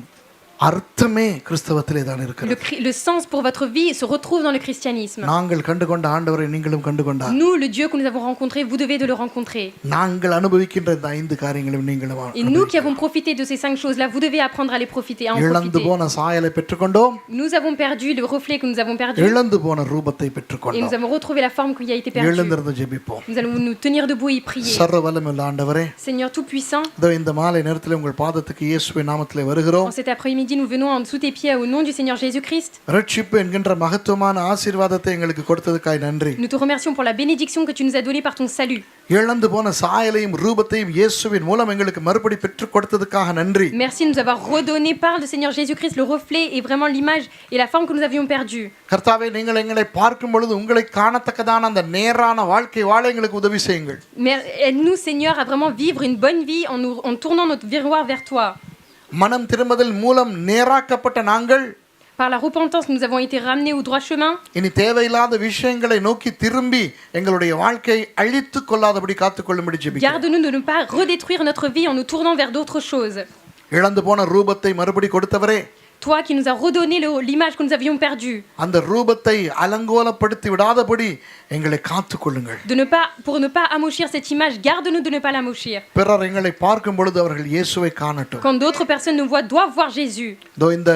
அர்த்தமே கிறிஸ்தவத்திலே தான் இருக்கிறது. Le sens pour votre vie se retrouve dans le christianisme. நாங்கள் கண்டுகொண்ட ஆண்டவரை நீங்களும் கண்டுகொண்டார். Nous, le Dieu que nous avons rencontré, vous devez de le rencontrer. நாங்கள் அனுபவிக்கின்ற இந்த 5 காரியங்களையும் நீங்களும் Et nous qui avons profité de ces 5 choses-là, vous devez apprendre à les profiter, à en இழந்து profiter. போன சாயலை பெற்றுக்கொண்டோம். Nous avons perdu le reflet que nous avons perdu இழந்து போன ரூபத்தை et nous பெற்றுக்கொண்டோம். avons retrouvé la forme qui a été perdue. எழுந்திருந்து ஜெபிப்போம். Nous allons nous tenir debout et prier. சர்வ வல்லமையுள்ள ஆண்டவரே, Seigneur Tout-Puissant, இதோ இந்த மாலை நேரத்தில் உங்கள் பாதத்துக்கு இயேசுவின் நாமத்திலே வருகிறோம். en cet après-midi, nous venons en dessous tes pieds au nom du Seigneur Jésus-Christ. ரட்சிப்பு என்கின்ற மகத்துவமான ஆசீர்வாதத்தை எங்களுக்கு கொடுத்ததுக்காய் நன்றி. Nous te remercions pour la bénédiction que tu nous as donnée par ton salut. இழந்து போன சாயலையும் ரூபத்தையும் இயேசுவின் மூலம் எங்களுக்கு மறுபடி பெற்றுக் கொடுத்ததுக்காக நன்றி. Merci de nous avoir redonné par le Seigneur Jésus-Christ le reflet et vraiment l'image et la forme que nous avions perdue. கர்த்தாவே, நீங்கள் எங்களை பார்க்கும் பொழுது உங்களை காணத்தக்கதான அந்த நேரான வாழ்க்கை வாழ எங்களுக்கு உதவி செய்யுங்கள். Mais aide-nous, Seigneur, à vraiment vivre une bonne vie en tournant notre miroir vers toi. மனம் திரும்புதல் மூலம் நேராக்கப்பட்ட நாங்கள் Par la repentance, nous avons été ramenés au droit chemin. இனி தேவையில்லாத விஷயங்களை நோக்கி திரும்பி எங்களுடைய வாழ்க்கையை அழித்துக் கொள்ளாதபடி காத்துக்கொள்ளும்படி ஜெபிக்கிறோம். Garde-nous de ne pas redétruire notre vie en nous tournant vers d'autres choses. இழந்து போன ரூபத்தை மறுபடி கொடுத்தவரே, Toi qui nous as redonné l'image que nous avions perdue. அந்த ரூபத்தை அலங்கோலப்படுத்தி விடாதபடி எங்களை காத்துக்கொள்ளுங்கள். Pour ne pas amochir cette image, garde-nous de ne pas l'amochir. பிறர் எங்களை பார்க்கும் பொழுது அவர்கள் இயேசுவை காணட்டும். Quand d'autres personnes nous voient, doivent voir Jésus. இந்த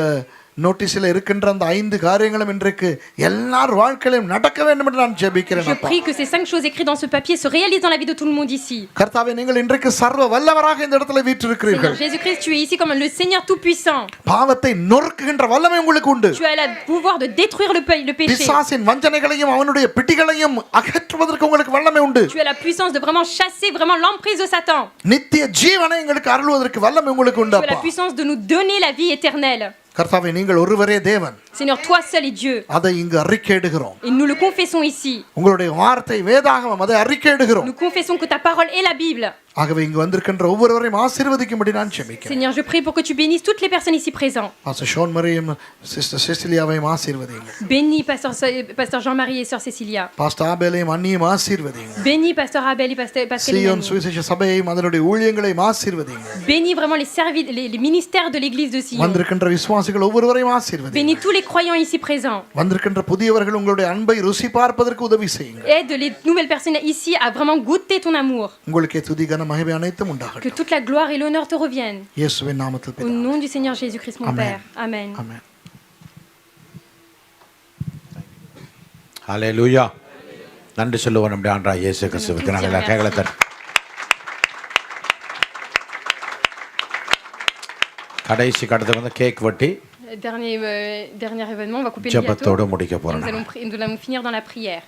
நோட்டீஸில் இருக்கின்ற அந்த 5 காரியங்களும் இன்றைக்கு எல்லார் வாழ்க்கையிலும் நடக்க வேண்டும் என்று நான் ஜெபிக்கிறேன். Je prie que ces 5 choses écrites dans ce papier se réalisent dans la vie de tout le monde ici. கர்த்தாவே, நீங்கள் இன்றைக்கு சர்வ வல்லவராக இந்த இடத்துல வீற்றிருக்கிறீர்கள். Seigneur Jésus-Christ, tu es ici comme le Seigneur Tout-Puissant. பாவத்தை நொறுக்குகின்ற வல்லமை உங்களுக்கு உண்டு. Tu as le pouvoir de détruire le péché. பிசாசின் வஞ்சனைகளையும் அவனுடைய பிடிகளையும் அகற்றுவதற்கு உங்களுக்கு வல்லமை உண்டு. Tu as la puissance de vraiment chasser vraiment l'emprise de Satan. நித்திய ஜீவனை எங்களுக்கு அருள்வதற்கு வல்லமை உங்களுக்கு உண்டு. Tu as la puissance de nous donner la vie éternelle. கர்த்தாவே, நீங்கள் ஒருவரே தேவன். Seigneur, toi seul est Dieu. அதை இங்கு அறிக்கையிடுகிறோம். Et nous le confessons ici. உங்களுடைய வார்த்தை வேதாகமம், அதை அறிக்கையிடுகிறோம். Nous confessons que ta parole est la Bible. ஆகவே இங்கு வந்திருக்கின்ற ஒவ்வொருவரையும் ஆசீர்வதிக்கும்படி நான் ஜெபிக்கிறேன். Seigneur, je prie pour que tu bénisses toutes les personnes ici présentes. Pastor Jean மரியும் சிஸ்டர் செசிலியாவையும் ஆசீர்வதியுங்கள். Bénis Pasteur Jean-Marie et Sœur Cécilia. Pastor ஆபேலையும் அன்னியும் ஆசீர்வதியுங்கள். Bénis Pasteur Abel et Pasteur Zion சுவிசேஷ சபையையும் அதனுடைய ஊழியங்களையும் ஆசீர்வதியுங்கள். Bénis vraiment les ministères de l'église de Sion. வந்திருக்கின்ற விசுவாசிகள் ஒவ்வொருவரையும் ஆசீர்வதியுங்கள். Bénis tous les croyants ici présents. வந்திருக்கின்ற புதியவர்கள் உங்களுடைய அன்பை ருசி பார்ப்பதற்கு உதவி செய்யுங்கள். Aide les nouvelles personnes ici à vraiment goûter ton amour. உங்களுக்கே துதி கன மகிமை அனைத்தும் உண்டாகட்டும். Que toute la gloire et l'honneur te reviennent. இயேசுவின் நாமத்தில் Au பிதாவே. nom du Seigneur Jésus-Christ, mon Amen. Père. Amen. ஆமென். ஹல்லேலூயா. நன்றி சொல்லுவோம் நம்முடைய ஆண்டவராகிய இயேசு கிறிஸ்துவுக்கு. நல்ல கைகளை தட்டி. கடைசி கடத்துக்கு வந்து கேக் வெட்டி Dernier événement, on va couper le gâteau. ஜெபத்தோடு முடிக்க Et போறோம். nous allons finir dans la prière.